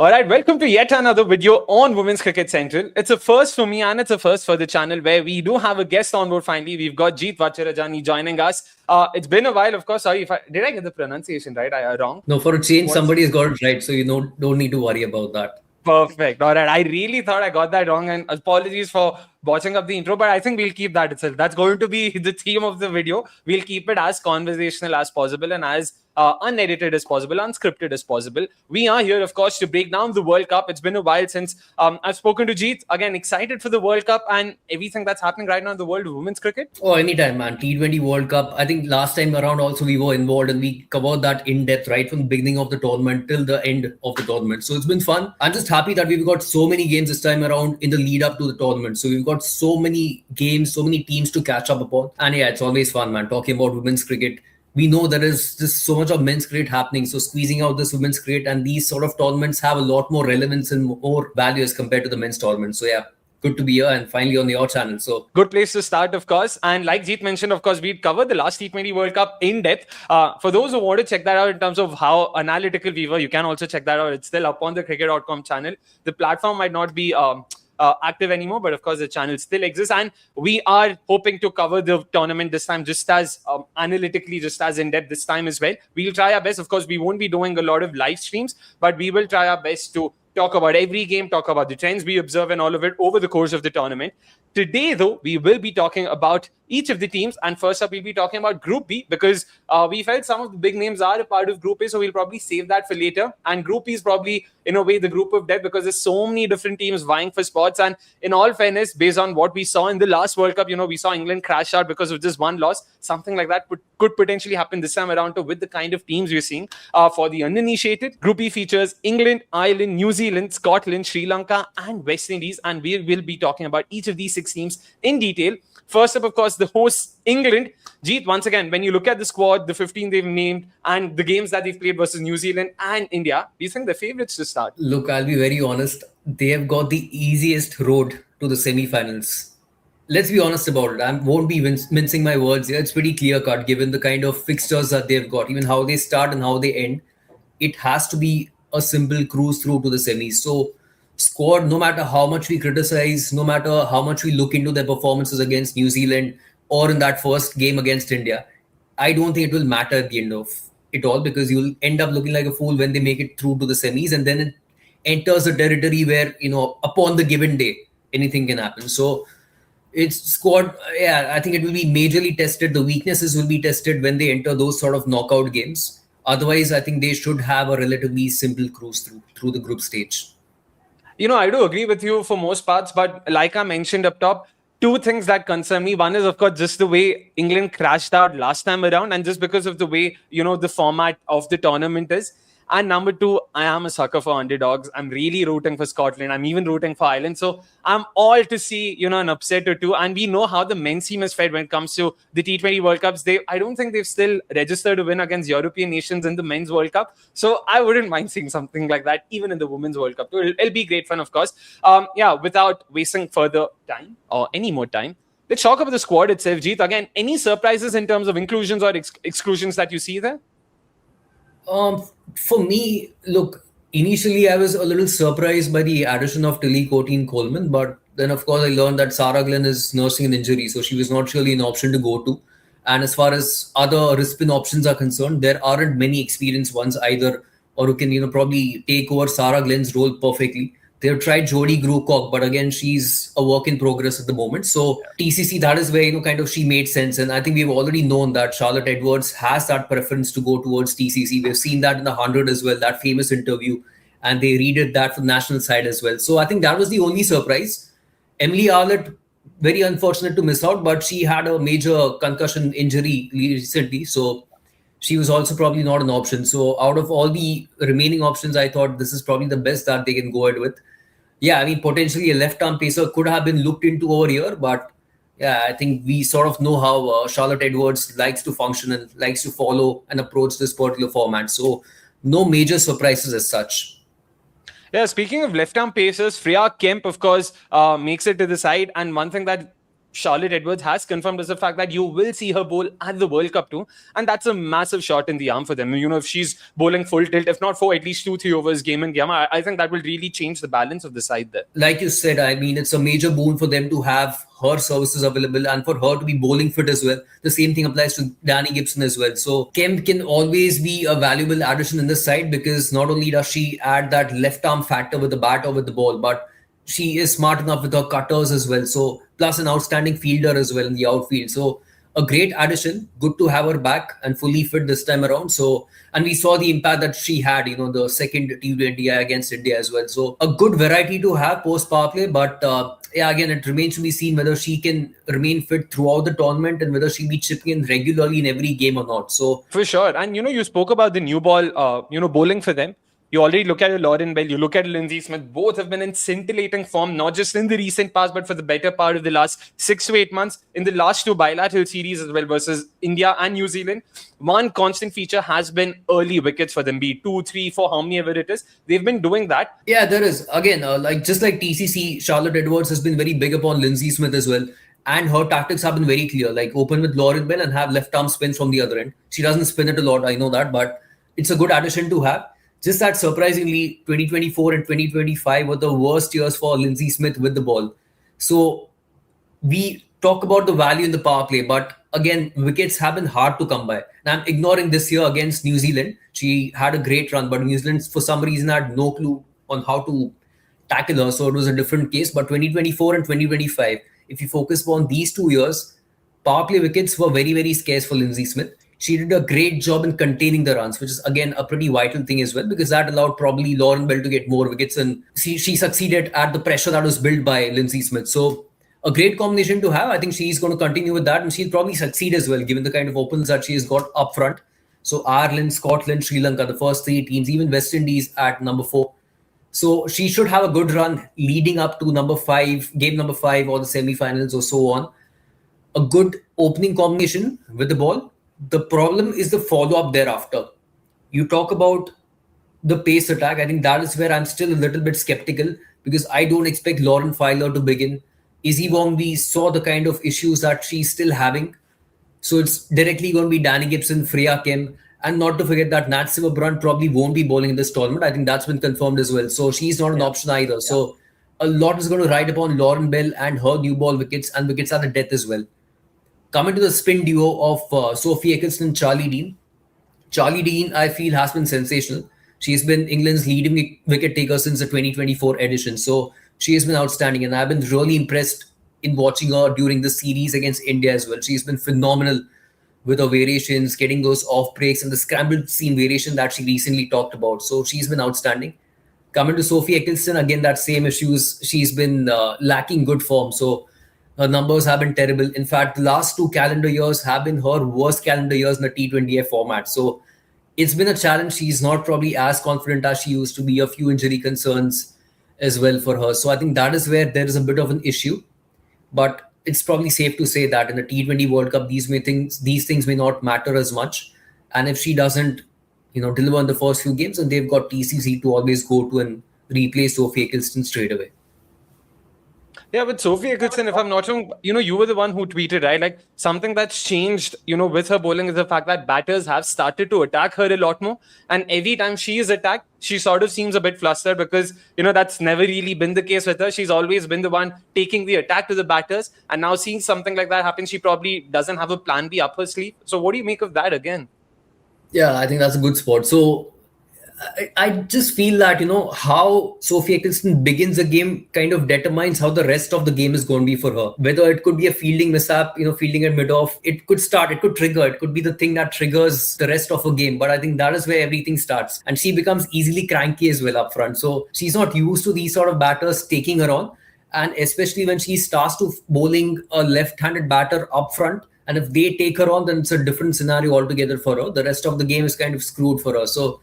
All right, welcome to yet another video on Women's Cricket Central. It's a first for me and it's a first for the channel where we do have a guest on board finally. We've got Jeet Vachharajani joining us. It's been a while, of course. Sorry if did I get the pronunciation right? I wrong? No, for a change, somebody has got it right, so don't need to worry about that. Perfect. All right. I really thought I got that wrong, and apologies for botching up the intro, but I think we'll keep that itself. That's going to be the theme of the video. We'll keep it as conversational as possible and as unedited as possible, unscripted as possible. We are here, of course, to break down the World Cup. It's been a while since I've spoken to Jeet. Again, excited for the World Cup and everything that's happening right now in the world of women's cricket. Oh, anytime, man. T20 World Cup. I think last time around also we were involved and we covered that in depth right from the beginning of the tournament till the end of the tournament. So it's been fun. I'm just happy that we've got so many games this time around in the lead up to the tournament. So we've got so many games, so many teams to catch up upon. And yeah, it's always fun, man. Talking about women's cricket. We know there is just so much of men's cricket happening. So squeezing out this women's cricket and these sort of tournaments have a lot more relevance and more value as compared to the men's tournament. So yeah, good to be here and finally on your channel. So good place to start, of course. And like Jeet mentioned, of course, we'd covered the last T20 World Cup in depth. For those who want to check that out in terms of how analytical we were, you can also check that out. It's still up on the cricket.com channel. The platform might not be active anymore, but of course the channel still exists, and we are hoping to cover the tournament this time just as analytically, just as in depth this time as well. We'll try our best. Of course, we won't be doing a lot of live streams, but we will try our best to talk about every game, talk about the trends we observe and all of it over the course of the tournament. Today, though, we will be talking about each of the teams. And first up, we'll be talking about Group B because we felt some of the big names are a part of Group A. So we'll probably save that for later. And Group B is probably, in a way, the group of death because there's so many different teams vying for spots. And in all fairness, based on what we saw in the last World Cup, we saw England crash out because of just one loss. Something like that could potentially happen this time around too with the kind of teams we're seeing. For the uninitiated, Group B features England, Ireland, New Zealand, Scotland, Sri Lanka, and West Indies. And we will be talking about each of these 6 teams in detail. First up, of course, the hosts, England. Jeet, once again, when you look at the squad, the 15 they've named, and the games that they've played versus New Zealand and India, do you think they're favourites to start? Look, I'll be very honest. They have got the easiest road to the semi-finals. Let's be honest about it. I won't be mincing my words here. It's pretty clear-cut given the kind of fixtures that they've got, even how they start and how they end. It has to be a simple cruise through to the semis. So squad, no matter how much we criticize, no matter how much we look into their performances against New Zealand or in that first game against India, I don't think it will matter at the end of it all because you'll end up looking like a fool when they make it through to the semis and then it enters a territory where, upon the given day, anything can happen. So it's squad, yeah, I think it will be majorly tested. The weaknesses will be tested when they enter those sort of knockout games. Otherwise, I think they should have a relatively simple cruise through the group stage. I do agree with you for most parts, but like I mentioned up top, 2 things that concern me. One is, of course, just the way England crashed out last time around and just because of the way, the format of the tournament is. And number 2, I am a sucker for underdogs. I'm really rooting for Scotland. I'm even rooting for Ireland. So I'm all to see, an upset or 2. And we know how the men's team has fared when it comes to the T20 World Cups. I don't think they've still registered a win against European nations in the men's World Cup. So I wouldn't mind seeing something like that, even in the women's World Cup. It'll be great fun, of course. Without wasting further time or any more time, let's talk about the squad itself. Jeet, again, any surprises in terms of inclusions or exclusions that you see there? For me, look, initially I was a little surprised by the addition of Tilly Coleman, but then of course I learned that Sarah Glenn is nursing an injury, so she was not really an option to go to. And as far as other wrist spin options are concerned, there aren't many experienced ones either, or who can probably take over Sarah Glenn's role perfectly. They've tried Jodie Grewcock, but again, she's a work in progress at the moment. So TCC, that is where, kind of she made sense. And I think we've already known that Charlotte Edwards has that preference to go towards TCC. We've seen that in the 100 as well, that famous interview. And they redid that for the national side as well. So I think that was the only surprise. Emily Arlett, very unfortunate to miss out, but she had a major concussion injury recently. So she was also probably not an option. So out of all the remaining options, I thought this is probably the best that they can go ahead with. Yeah, I mean, potentially a left-arm pacer could have been looked into over here, but yeah, I think we sort of know how Charlotte Edwards likes to function and likes to follow and approach this particular format. So no major surprises as such. Yeah, speaking of left-arm pacers, Freya Kemp, of course, makes it to the side. And one thing that Charlotte Edwards has confirmed is the fact that you will see her bowl at the World Cup too, and that's a massive shot in the arm for them. If she's bowling full tilt, if not for at least 2-3 overs game and game, I think that will really change the balance of the side there. Like you said, I mean, it's a major boon for them to have her services available and for her to be bowling fit as well. The same thing applies to Danny Gibson as well. So Kemp can always be a valuable addition in this side, because not only does she add that left arm factor with the bat or with the ball, but she is smart enough with her cutters as well. So plus an outstanding fielder as well in the outfield. So a great addition. Good to have her back and fully fit this time around. So, and we saw the impact that she had, the second T20 against India as well. So a good variety to have post power play. But again, it remains to be seen whether she can remain fit throughout the tournament and whether she'll be chipping in regularly in every game or not. So for sure. And you spoke about the new ball, bowling for them. You already look at Lauren Bell, you look at Lindsay Smith, both have been in scintillating form, not just in the recent past, but for the better part of the last 6 to 8 months. In the last 2 bilateral series as well versus India and New Zealand, one constant feature has been early wickets for them, be it 2, 3, 4, how many ever it is. They've been doing that. Yeah, there is. Again, just like TCC, Charlotte Edwards has been very big upon Lindsay Smith as well. And her tactics have been very clear, like open with Lauren Bell and have left arm spins from the other end. She doesn't spin it a lot, I know that, but it's a good addition to have. Just that surprisingly, 2024 and 2025 were the worst years for Lindsay Smith with the ball. So we talk about the value in the power play, but again, wickets have been hard to come by. Now I'm ignoring this year against New Zealand. She had a great run, but New Zealand for some reason had no clue on how to tackle her. So it was a different case. But 2024 and 2025, if you focus on these 2 years, power play wickets were very, very scarce for Lindsay Smith. She did a great job in containing the runs, which is again a pretty vital thing as well, because that allowed probably Lauren Bell to get more wickets, and she succeeded at the pressure that was built by Lindsay Smith. So a great combination to have. I think she's going to continue with that, and she'll probably succeed as well, given the kind of opens that she has got up front. So Ireland, Scotland, Sri Lanka, the first 3 teams, even West Indies at number 4. So she should have a good run leading up to game number 5 or the semi-finals or so on. A good opening combination with the ball. The problem is the follow-up thereafter. You talk about the pace attack. I think that is where I'm still a little bit skeptical, because I don't expect Lauren Filer to begin. Izzy Wong, we saw the kind of issues that she's still having. So it's directly going to be Danny Gibson, Freya Kim, and not to forget that Nat Sciver-Brunt probably won't be bowling in this tournament. I think that's been confirmed as well. So she's not an option either. Yeah. So a lot is going to ride upon Lauren Bell and her new ball wickets, and wickets at the death as well. Coming to the spin duo of Sophie Eccleston and Charlie Dean. Charlie Dean, I feel, has been sensational. She's been England's leading wicket taker since the 2024 edition. So she has been outstanding, and I've been really impressed in watching her during the series against India as well. She's been phenomenal with her variations, getting those off breaks and the scrambled seam variation that she recently talked about. So she's been outstanding. Coming to Sophie Eccleston, again, that same issues. She's been lacking good form. So her numbers have been terrible. In fact, the last 2 calendar years have been her worst calendar years in the T20 format. So it's been a challenge. She's not probably as confident as she used to be. A few injury concerns as well for her. So I think that is where there is a bit of an issue. But it's probably safe to say that in the T20 World Cup, these things may not matter as much. And if she doesn't, deliver in the first few games, and they've got TCC to always go to and replace Sophie Eccleston straight away. Yeah, with Sophie Eccleston, if I'm not wrong, you were the one who tweeted, right? Like, something that's changed, with her bowling is the fact that batters have started to attack her a lot more. And every time she is attacked, she sort of seems a bit flustered, because, that's never really been the case with her. She's always been the one taking the attack to the batters. And now seeing something like that happen, she probably doesn't have a plan B up her sleeve. So what do you make of that again? Yeah, I think that's a good spot. So I just feel that, how Sophie Eccleston begins a game kind of determines how the rest of the game is going to be for her. Whether it could be a fielding mishap, fielding at mid-off, it could trigger, it could be the thing that triggers the rest of a game. But I think that is where everything starts. And she becomes easily cranky as well up front. So she's not used to these sort of batters taking her on. And especially when she starts to bowling a left-handed batter up front, and if they take her on, then it's a different scenario altogether for her. The rest of the game is kind of screwed for her. So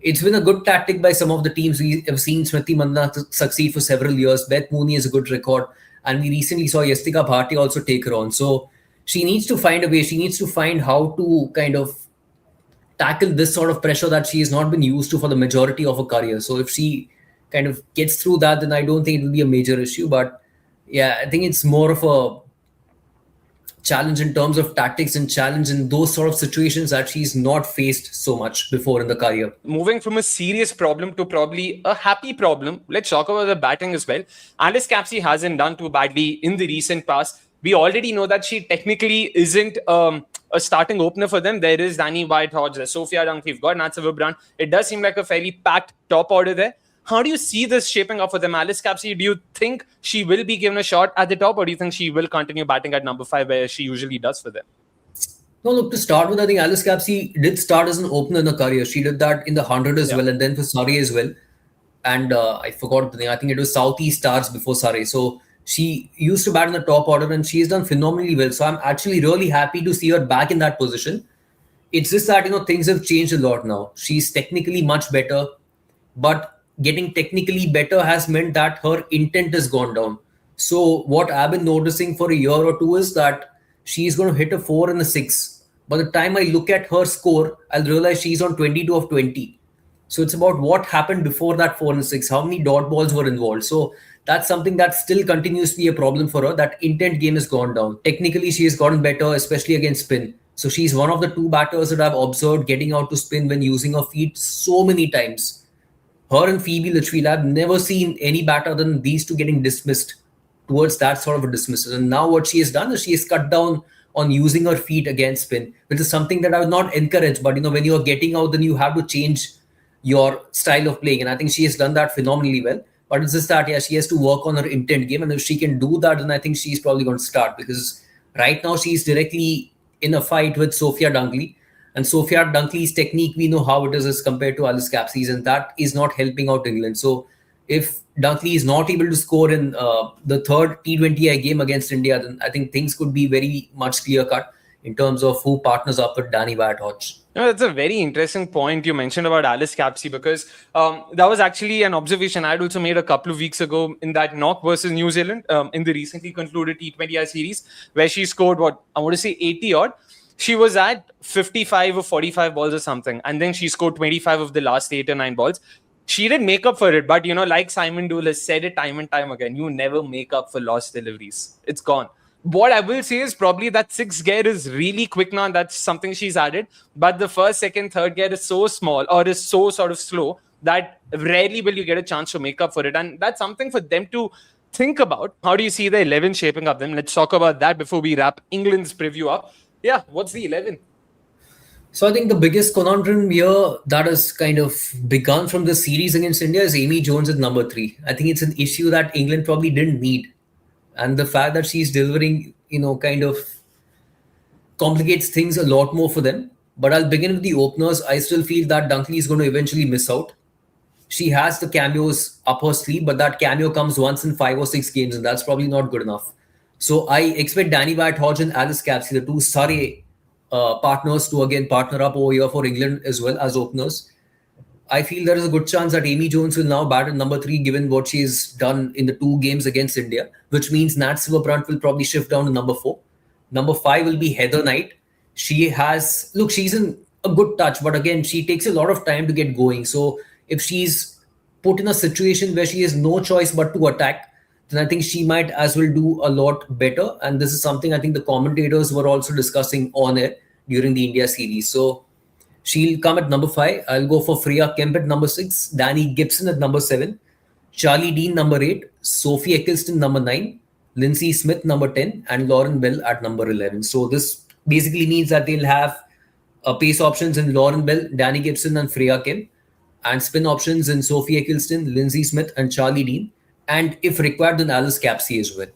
it's been a good tactic by some of the teams. We have seen Smriti Mandhana succeed for several years. Beth Mooney is a good record. And we recently saw Yastika Bharti also take her on. So she needs to find a way. She needs to find how to kind of tackle this sort of pressure that she has not been used to for the majority of her career. So if she kind of gets through that, then I don't think it will be a major issue. But yeah, I think it's more of a challenge in terms of tactics and challenge in those sort of situations that she's not faced so much before in the career. Moving from a serious problem to probably a happy problem, let's talk about the batting as well. Alice Capsey hasn't done too badly in the recent past. We already know that she technically isn't a starting opener for them. There is Danny White-Hodge, there's Sophia Dunk, we've got Nat Sciver-Brunt. It does seem like a fairly packed top order there. How do you see this shaping up for them? Alice Capsey, do you think she will be given a shot at the top, or do you think she will continue batting at number 5 where she usually does for them? No, look, to start with, I think Alice Capsey did start as an opener in her career. She did that in the 100 as well, and then for Surrey as well. And I forgot the name. I think it was Southeast Stars before Surrey. So she used to bat in the top order, and she has done phenomenally well. So I'm actually really happy to see her back in that position. It's just that, things have changed a lot now. She's technically much better, but getting technically better has meant that her intent has gone down. So what I've been noticing for a year or two is that she's going to hit a 4 and a 6. By the time I look at her score, I'll realize she's on 22 of 20. So it's about what happened before that 4 and 6, how many dot balls were involved. So that's something that still continues to be a problem for her. That intent game has gone down. Technically, she has gotten better, especially against spin. So she's one of the 2 batters that I've observed getting out to spin when using her feet so many times. Her and Phoebe Litchfield, I've never seen any batter than these two getting dismissed towards that sort of a dismissal. And now what she has done is she has cut down on using her feet against spin, which is something that I would not encourage. But when you're getting out, then you have to change your style of playing. And I think she has done that phenomenally well. But it's just that, she has to work on her intent game. And if she can do that, then I think she's probably going to start, because right now she's directly in a fight with Sophia Dunkley. And Sophia Dunkley's technique, we know how it is as compared to Alice Capsey's, and that is not helping out England. So if Dunkley is not able to score in the third T20I game against India, then I think things could be very much clear-cut in terms of who partners up with Danny White-Hodge. That's a very interesting point you mentioned about Alice Capsey, because that was actually an observation I had also made a couple of weeks ago in that knock versus New Zealand in the recently concluded T20I series, where she scored, 80 odd. She was at 55 or 45 balls or something, and then she scored 25 of the last 8 or 9 balls. She did make up for it, but like Simon Doull has said it time and time again, you never make up for lost deliveries. It's gone. What I will say is probably that 6th gear is really quick now. That's something she's added. But the 1st, 2nd, 3rd gear is so small, or is so sort of slow, that rarely will you get a chance to make up for it. And that's something for them to think about. How do you see the 11 shaping up then? Let's talk about that before we wrap England's preview up. Yeah, what's the 11? So I think the biggest conundrum here that has kind of begun from the series against India is Amy Jones at number 3. I think it's an issue that England probably didn't need. And the fact that she's delivering, kind of complicates things a lot more for them. But I'll begin with the openers. I still feel that Dunkley is going to eventually miss out. She has the cameos up her sleeve, but that cameo comes once in 5 or 6 games, and that's probably not good enough. So I expect Danny White-Hodge and Alice Capsey, the 2 Surrey partners, to again partner up over here for England as well as openers. I feel there is a good chance that Amy Jones will now bat at number 3, given what she's done in the 2 games against India, which means Nat Sciver-Brunt will probably shift down to number 4. Number 5 will be Heather Knight. She's in a good touch, but again, she takes a lot of time to get going. So if she's put in a situation where she has no choice but to attack, then I think she might as well do a lot better. And this is something I think the commentators were also discussing on air during the India series. So she'll come at number 5. I'll go for Freya Kemp at number 6, Danny Gibson at number 7, Charlie Dean number 8, Sophie Eccleston number 9, Lindsay Smith number 10, and Lauren Bell at number 11. So this basically means that they'll have pace options in Lauren Bell, Danny Gibson, and Freya Kemp, and spin options in Sophie Eccleston, Lindsay Smith, and Charlie Dean, and if required, then Alice Capsey as well.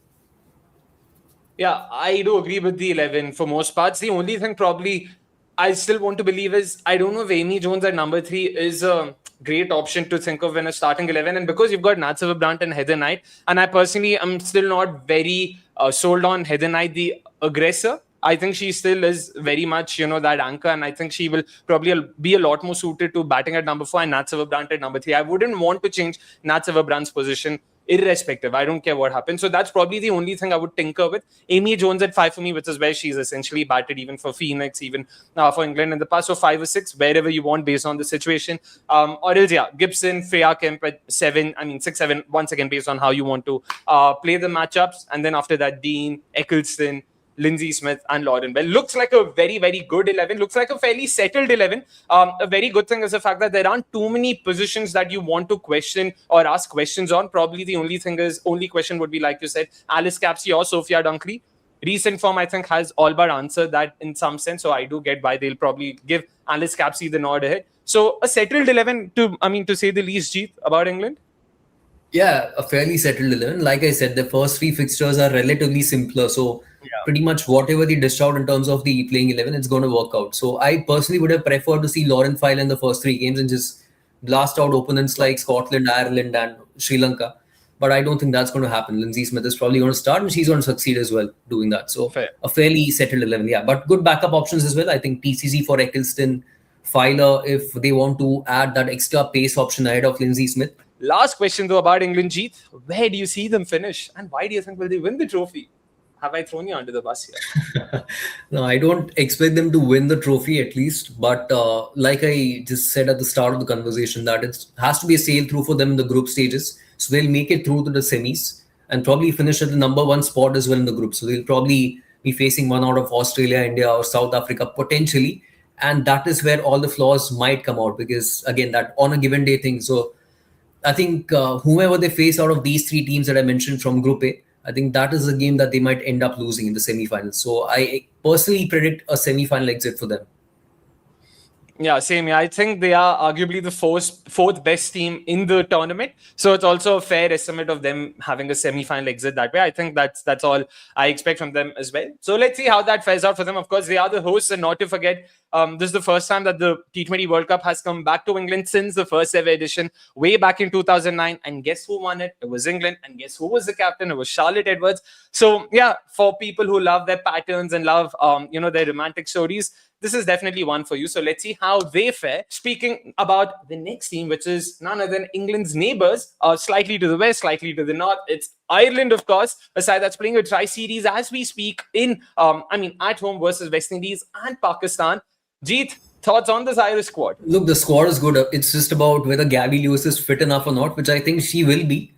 Yeah, I do agree with the 11 for most parts. The only thing probably I still want to believe is, I don't know if Amy Jones at number 3 is a great option to think of in a starting 11. And because you've got Nat Sciver-Brunt and Heather Knight, and I personally am still not very sold on Heather Knight, the aggressor. I think she still is very much, that anchor. And I think she will probably be a lot more suited to batting at number 4 and Nat Sciver-Brunt at number 3. I wouldn't want to change Nat Sciver-Brunt's position irrespective. I don't care what happens. So that's probably the only thing I would tinker with. Amy Jones at 5 for me, which is where she's essentially batted even for Phoenix, even for England in the past. So 5 or 6, wherever you want based on the situation. Or else, Gibson, Freya Kemp at 7. 6, 7, once again, based on how you want to play the matchups. And then after that, Dean, Eccleston, Lindsay Smith and Lauren Bell. Looks like a very, very good 11. Looks like a fairly settled 11. A very good thing is the fact that there aren't too many positions that you want to question or ask questions on. Probably the only question would be, like you said, Alice Capsey or Sophia Dunkley. Recent form, I think, has all but answered that in some sense. So I do get why they'll probably give Alice Capsey the nod ahead. So a settled 11 to say the least, Jeet, about England. Yeah, a fairly settled 11. Like I said, the first three fixtures are relatively simpler. So pretty much whatever they dish out in terms of the playing 11, it's going to work out. So I personally would have preferred to see Lauren File in the first three games and just blast out opponents like Scotland, Ireland, and Sri Lanka. But I don't think that's going to happen. Lindsay Smith is probably going to start and she's going to succeed as well doing that. So Fair. a fairly settled 11, yeah. But good backup options as well. I think TCC for Eccleston, Filer, if they want to add that extra pace option ahead of Lindsay Smith. Last question though about England, Jeet. Where do you see them finish? And why do you think will they win the trophy? Have I thrown you under the bus here? No, I don't expect them to win the trophy at least. But like I just said at the start of the conversation, that it has to be a sail through for them in the group stages. So they'll make it through to the semis and probably finish at the number one spot as well in the group. So they'll probably be facing one out of Australia, India, or South Africa potentially. And that is where all the flaws might come out because, again, that on a given day thing. So I think whomever they face out of these three teams that I mentioned from Group A, I think that is a game that they might end up losing in the semi-finals. So I personally predict a semi-final exit for them. Yeah, same here. I think they are arguably the fourth best team in the tournament. So it's also a fair estimate of them having a semi-final exit that way. I think that's all I expect from them as well. So let's see how that fares out for them. Of course, they are the hosts, and not to forget, this is the first time that the T20 World Cup has come back to England since the first ever edition, way back in 2009. And guess who won it? It was England. And guess who was the captain? It was Charlotte Edwards. So yeah, for people who love their patterns and love their romantic stories, this is definitely one for you. So let's see how they fare. Speaking about the next team, which is none other than England's neighbours, slightly to the west, slightly to the north. It's Ireland, of course, a side that's playing a tri-series as we speak at home versus West Indies and Pakistan. Jeet, thoughts on this Irish squad? Look, the squad is good. It's just about whether Gabby Lewis is fit enough or not, which I think she will be.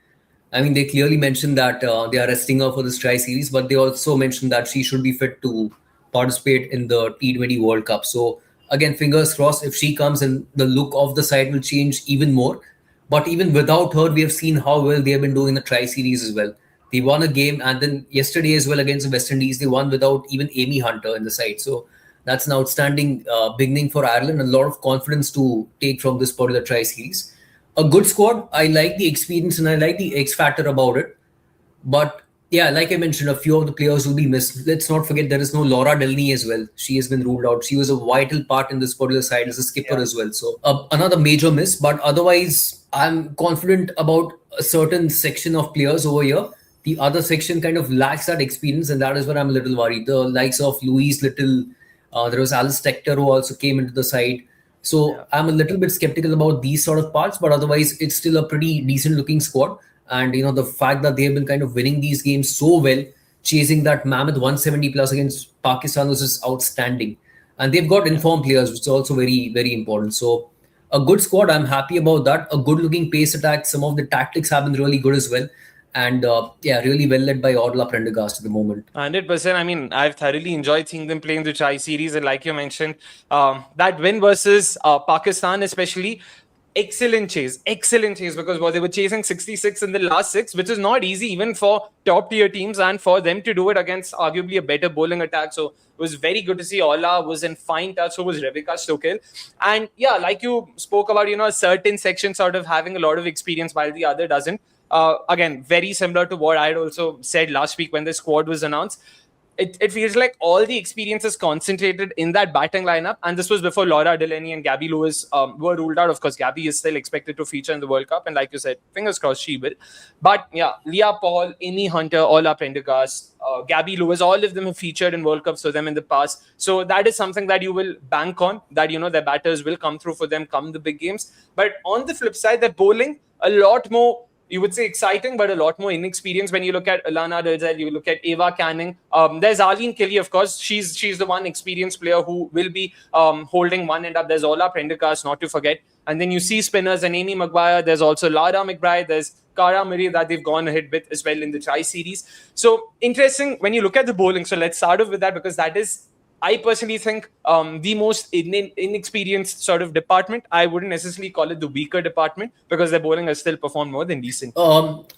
I mean, they clearly mentioned that they are resting her for this tri-series, but they also mentioned that she should be fit to participate in the T20 World Cup. So again, fingers crossed, if she comes in, the look of the side will change even more. But even without her, we have seen how well they have been doing in the tri-series as well. They won a game, and then yesterday as well against the West Indies, they won without even Amy Hunter in the side. So that's an outstanding beginning for Ireland. A lot of confidence to take from this particular tri-series. A good squad. I like the experience and I like the X factor about it. But yeah, like I mentioned, a few of the players will be missed. Let's not forget there is no Laura Delney as well. She has been ruled out. She was a vital part in this particular side as a skipper as well. So another major miss. But otherwise, I'm confident about a certain section of players over here. The other section kind of lacks that experience, and that is where I'm a little worried. The likes of Louise Little, there was Alice Tector who also came into the side. So I'm a little bit skeptical about these sort of parts, but otherwise it's still a pretty decent looking squad. And the fact that they have been kind of winning these games so well, chasing that mammoth 170 plus against Pakistan was just outstanding. And they've got informed players, which is also very, very important. So a good squad, I'm happy about that. A good looking pace attack. Some of the tactics have been really good as well. And really well led by Orla Prendergast at the moment. 100%. I mean, I've thoroughly enjoyed seeing them play in the tri-series. And like you mentioned, that win versus Pakistan especially, excellent chase because they were chasing 66 in the last 6, which is not easy even for top tier teams, and for them to do it against arguably a better bowling attack. So it was very good to see. Orla was in fine touch, so was Rebecca Stokel. And yeah, like you spoke about, a certain section sort of having a lot of experience while the other doesn't. Again, very similar to what I had also said last week when the squad was announced. It feels like all the experience is concentrated in that batting lineup. And this was before Laura Delaney and Gabby Lewis were ruled out. Of course, Gabby is still expected to feature in the World Cup. And like you said, fingers crossed she will. But yeah, Leah Paul, Amy Hunter, Orla Prendergast, Gabby Lewis, all of them have featured in World Cups for them in the past. So that is something that you will bank on, that, their batters will come through for them come the big games. But on the flip side, they're bowling a lot more, you would say exciting, but a lot more inexperienced. When you look at Alana Derzel, you look at Ava Canning. There's Arlene Kelly, of course. She's the one experienced player who will be holding one end up. There's Orla Prendergast, not to forget. And then you see spinners and Amy Maguire. There's also Lara McBride. There's Kara Murray that they've gone ahead with as well in the Tri-Series. So interesting when you look at the bowling. So let's start off with that because that is, I personally think, the most inexperienced sort of department. I wouldn't necessarily call it the weaker department because their bowling has still performed more than decent.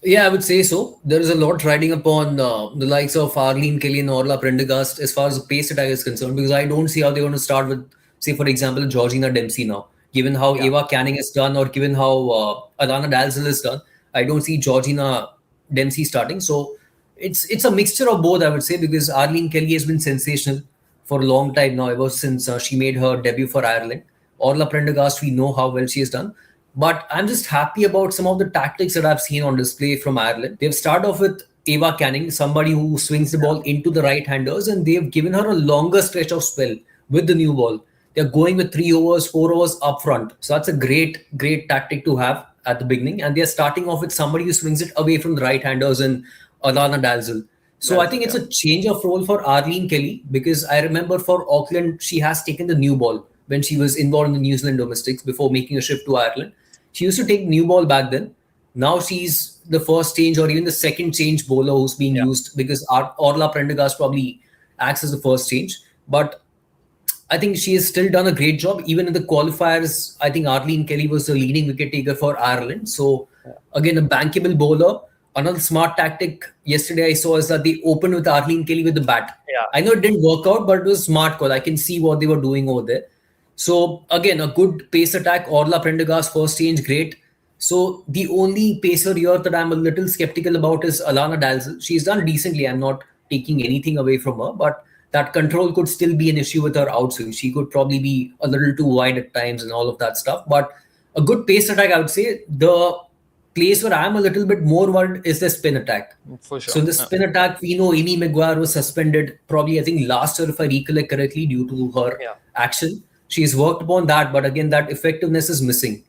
Yeah, I would say so. There is a lot riding upon the likes of Arlene Kelly and Orla Prendergast as far as the pace attack is concerned, because I don't see how they're going to start with, say, for example, Georgina Dempsey now. Given how Eva Canning is done, or given how Alana Dalzell is done, I don't see Georgina Dempsey starting. So it's a mixture of both, I would say, because Arlene Kelly has been sensational for a long time now, ever since she made her debut for Ireland. Orla Prendergast, we know how well she has done. But I'm just happy about some of the tactics that I've seen on display from Ireland. They've started off with Eva Canning, somebody who swings the ball into the right-handers, and they've given her a longer stretch of spell with the new ball. They're going with 3 overs, 4 overs up front. So that's a great tactic to have at the beginning. And they're starting off with somebody who swings it away from the right-handers and Alana Dalzell. So I think it's a change of role for Arlene Kelly, because I remember for Auckland, she has taken the new ball when she was involved in the New Zealand domestics before making a shift to Ireland. She used to take new ball back then. Now she's the first change or even the second change bowler who's being used, because Orla Prendergast probably acts as the first change. But I think she has still done a great job. Even in the qualifiers, I think Arlene Kelly was the leading wicket taker for Ireland. So again, a bankable bowler. Another smart tactic yesterday I saw is that they opened with Arlene Kelly with the bat. I know it didn't work out, but it was a smart call. I can see what they were doing over there. So again, a good pace attack. Orla Prendergast first change, great. So the only pacer here that I'm a little skeptical about is Alana Dalzell. She's done decently. I'm not taking anything away from her, but that control could still be an issue with her outswing. She could probably be a little too wide at times and all of that stuff. But a good pace attack, I would say. The place where I'm a little bit more worried is the spin attack. For sure. So in the spin attack, we know Amy Maguire was suspended probably, I think, last year, if I recollect correctly, due to her action. She's worked upon that, but again, that effectiveness is missing.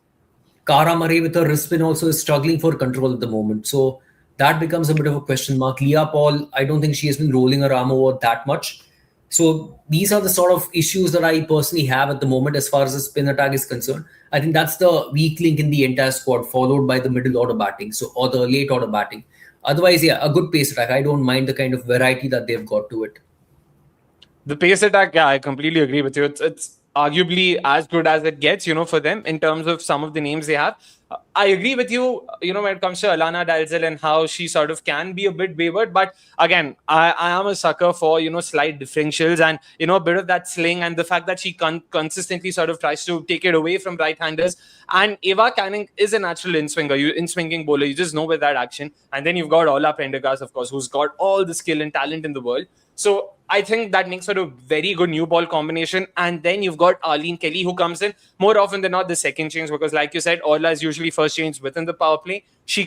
Cara Murray with her wrist spin also is struggling for control at the moment. So that becomes a bit of a question mark. Leah Paul, I don't think she has been rolling her arm over that much. So these are the sort of issues that I personally have at the moment as far as the spin attack is concerned. I think that's the weak link in the entire squad, followed by the middle order batting, or the late order batting. Otherwise, a good pace attack. I don't mind the kind of variety that they've got to it. The pace attack, I completely agree with you. It's arguably as good as it gets, for them in terms of some of the names they have. I agree with you, when it comes to Alana Dalzell and how she sort of can be a bit wayward. But again, I am a sucker for, slight differentials and, a bit of that sling, and the fact that she consistently sort of tries to take it away from right-handers. And Eva Canning is a natural in-swinging bowler. You just know with that action. And then you've got Orla Prendergast, of course, who's got all the skill and talent in the world. So I think that makes for a very good new ball combination. And then you've got Arlene Kelly, who comes in more often than not the second change, because like you said, Orla is usually first change within the power play. She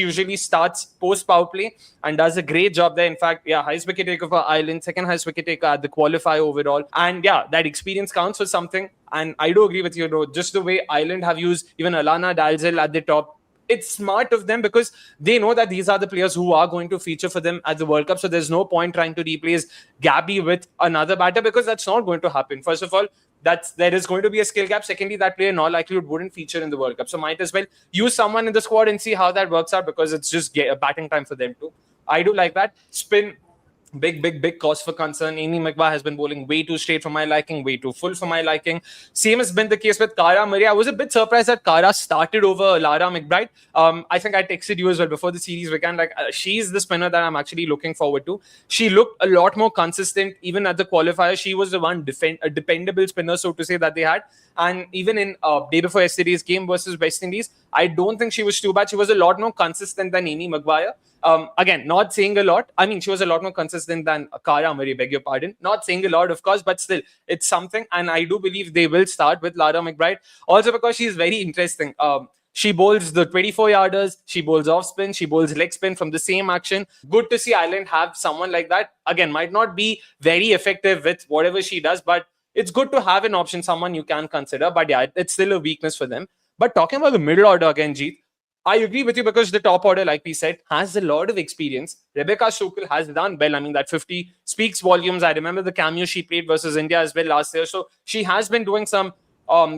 usually starts post power play and does a great job there. In fact, highest wicket taker for Ireland, second highest wicket taker at the qualifier overall. And that experience counts for something. And I do agree with you, just the way Ireland have used even Alana Dalzell at the top. It's smart of them because they know that these are the players who are going to feature for them at the World Cup. So there's no point trying to replace Gabby with another batter, because that's not going to happen. First of all, there is going to be a skill gap. Secondly, that player in all likelihood wouldn't feature in the World Cup. So might as well use someone in the squad and see how that works out, because it's just batting time for them too. I do like that. Spin, big cause for concern. Amy Maguire has been bowling way too straight for my liking, way too full for my liking. Same has been the case with Cara Murray. I was a bit surprised that Cara started over Lara McBride. I think I texted you as well before the series began. She's the spinner that I'm actually looking forward to. She looked a lot more consistent even at the qualifier. She was the one a dependable spinner, so to say, that they had. And even in day before yesterday's game versus West Indies, I don't think she was too bad. She was a lot more consistent than Amy Maguire. Again, not saying a lot. I mean, she was a lot more consistent than Cara Murray, beg your pardon. Not saying a lot, of course, but still, it's something. And I do believe they will start with Lara McBride. Also because she's very interesting. She bowls the 24-yarders. She bowls off spin. She bowls leg spin from the same action. Good to see Ireland have someone like that. Again, might not be very effective with whatever she does, but it's good to have an option, someone you can consider. But it's still a weakness for them. But talking about the middle order again, Jeet, I agree with you because the top order, like we said, has a lot of experience. Rebecca Sokol has done well. I mean, that 50 speaks volumes. I remember the cameo she played versus India as well last year. So she has been doing some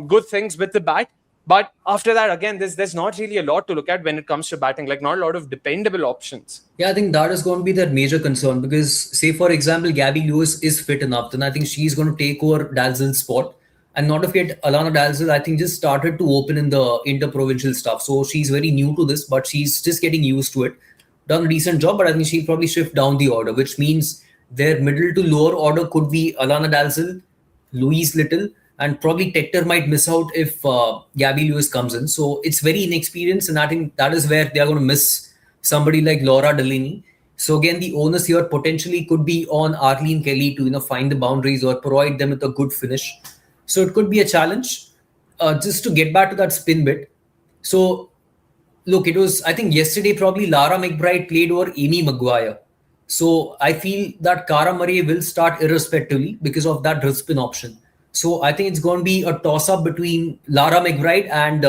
good things with the bat. But after that, again, there's not really a lot to look at when it comes to batting. Like, not a lot of dependable options. Yeah, I think that is going to be the major concern because, say, for example, Gabby Lewis is fit enough, then I think she's going to take over Dalzell's spot. And not to forget, Alana Dalzell, I think, just started to open in the interprovincial stuff. So she's very new to this, but she's just getting used to it. Done a decent job, but I think she'll probably shift down the order, which means their middle to lower order could be Alana Dalzell, Louise Little, and probably Tector might miss out if Gabby Lewis comes in. So it's very inexperienced, and I think that is where they are going to miss somebody like Laura Delaney. So again, the onus here potentially could be on Arlene Kelly to find the boundaries or provide them with a good finish. So it could be a challenge. Just to get back to that spin bit. So look, it was, I think yesterday probably Lara McBride played over Amy Maguire. So I feel that Cara Murray will start irrespectively because of that wrist spin option. So I think it's going to be a toss up between Lara McBride and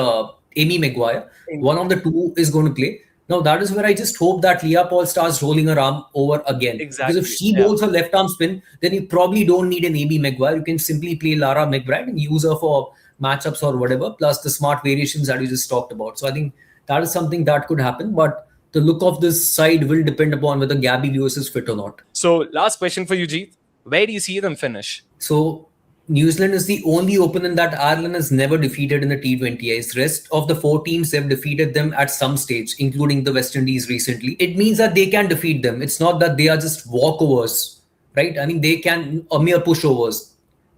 Amy Maguire. One of the two is going to play. Now that is where I just hope that Leah Paul starts rolling her arm over again. Exactly. Because if she bowls her left arm spin, then you probably don't need an Amy Maguire. You can simply play Lara McBride and use her for matchups or whatever, plus the smart variations that you just talked about. So I think that is something that could happen. But the look of this side will depend upon whether Gabby Lewis is fit or not. So last question for you, Jeet. Where do you see them finish? So New Zealand is the only opponent that Ireland has never defeated in the T20Is. Rest of the 4 teams, they've defeated them at some stage, including the West Indies recently. It means that they can defeat them. It's not that they are just walkovers, right? I mean, they can, a mere pushovers.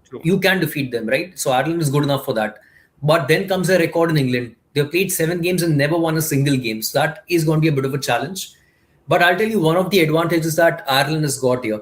True. You can defeat them, right? So Ireland is good enough for that. But then comes a record in England. They've played 7 games and never won a single game. So that is going to be a bit of a challenge. But I'll tell you one of the advantages that Ireland has got here.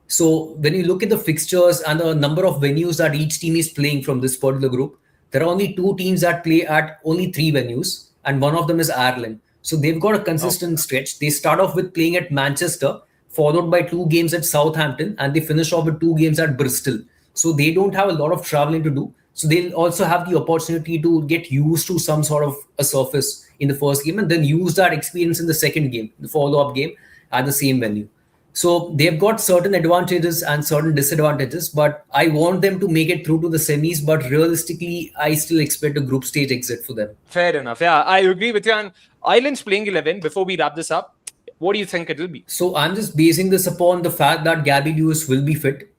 So when you look at the fixtures and the number of venues that each team is playing from this particular group, there are only 2 teams that play at only 3 venues, and one of them is Ireland. So they've got a consistent stretch. They start off with playing at Manchester, followed by 2 games at Southampton, and they finish off with 2 games at Bristol. So they don't have a lot of traveling to do. So they'll also have the opportunity to get used to some sort of a surface in the first game and then use that experience in the second game, the follow-up game at the same venue. So they've got certain advantages and certain disadvantages, but I want them to make it through to the semis. But realistically, I still expect a group stage exit for them. Fair enough. Yeah, I agree with you. And Ireland's playing 11. Before we wrap this up, what do you think it'll be? So I'm just basing this upon the fact that Gabby Lewis will be fit.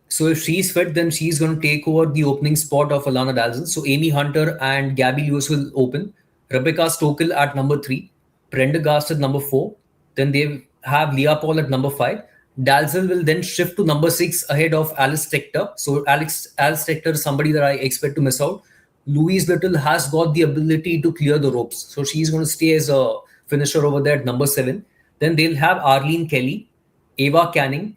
So if she's fit, then she's going to take over the opening spot of Alana Dalzell. So Amy Hunter and Gabby Lewis will open. Rebecca Stokel at number 3. Prendergast at number 4. Then they have Leah Paul at number 5. Dalzell will then shift to number 6 ahead of Alice Tector. So Alice Tector is somebody that I expect to miss out. Louise Little has got the ability to clear the ropes. So she's going to stay as a finisher over there at number 7. Then they'll have Arlene Kelly, Ava Canning.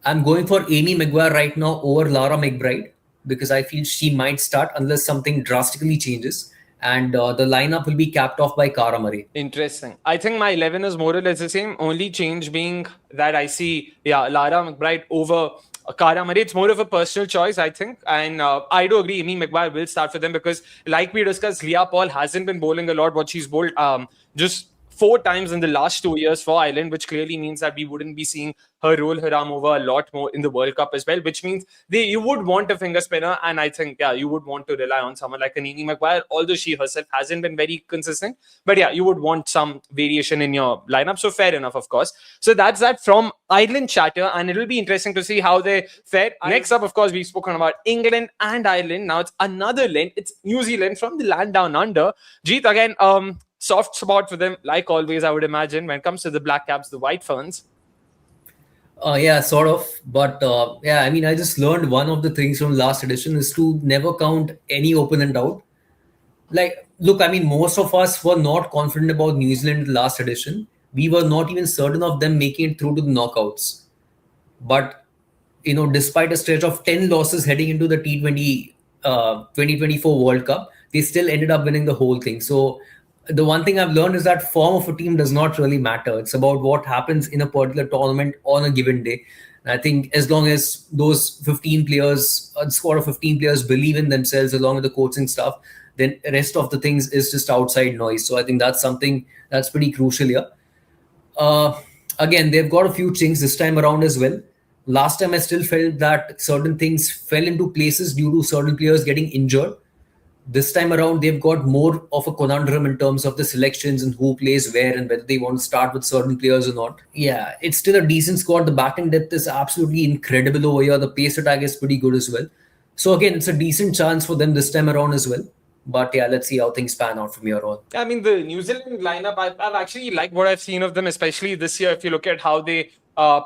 I'm going for Amy Maguire right now over Lara McBride because I feel she might start unless something drastically changes. And the lineup will be capped off by Cara Murray. Interesting. I think my 11 is more or less the same. Only change being that I see, Lara McBride over Cara Murray. It's more of a personal choice, I think. And I do agree, Amy Maguire will start for them because, like we discussed, Leah Paul hasn't been bowling a lot. What she's bowled just 4 times in the last 2 years for Ireland, which clearly means that we wouldn't be seeing her roll her arm over a lot more in the World Cup as well, which means you would want a finger spinner. And I think, you would want to rely on someone like an Amy Maguire, although she herself hasn't been very consistent. But you would want some variation in your lineup. So fair enough, of course. So that's that from Ireland chatter. And it'll be interesting to see how they fare. Next up, of course, we've spoken about England and Ireland. Now it's another land. It's New Zealand from the land down under. Jeet, again, soft spot for them, like always, I would imagine, when it comes to the Black Caps, the White Ferns. Yeah, sort of. But I mean, I just learned one of the things from last edition is to never count any opponent out. Like, look, I mean, most of us were not confident about New Zealand last edition. We were not even certain of them making it through to the knockouts. But, despite a stretch of 10 losses heading into the T20 2024 World Cup, they still ended up winning the whole thing. So the one thing I've learned is that form of a team does not really matter. It's about what happens in a particular tournament on a given day. And I think as long as those 15 players, a squad of 15 players believe in themselves along with the coaching staff, then the rest of the things is just outside noise. So I think that's something that's pretty crucial here. Again, they've got a few chinks this time around as well. Last time I still felt that certain things fell into places due to certain players getting injured. this time around they've got more of a conundrum in terms of the selections and who plays where and whether they want to start with certain players or not. Yeah, it's still a decent squad. The batting depth is absolutely incredible over here. The pace attack is pretty good as well. So again, it's a decent chance for them this time around as well. But yeah, let's see how things pan out from here on. I mean, the New Zealand lineup, I've actually liked what I've seen of them, especially this year. If you look at how they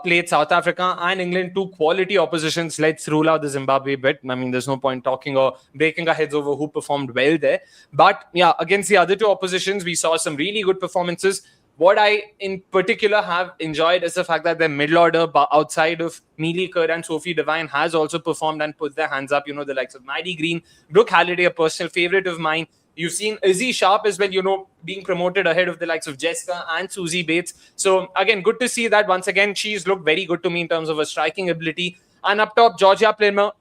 played South Africa and England, two quality oppositions. Let's rule out the Zimbabwe bit. I mean, there's no point talking or breaking our heads over who performed well there. But yeah, against the other two oppositions, we saw some really good performances. What I in particular have enjoyed is the fact that their middle order outside of Mealy Kerr and Sophie Devine has also performed and put their hands up. The likes of Maddie Green, Brooke Halliday, a personal favorite of mine. You've seen Izzy Sharp as well, being promoted ahead of the likes of Jessica and Susie Bates. So again, good to see that once again. She's looked very good to me in terms of her striking ability. And up top, Georgia Plummer.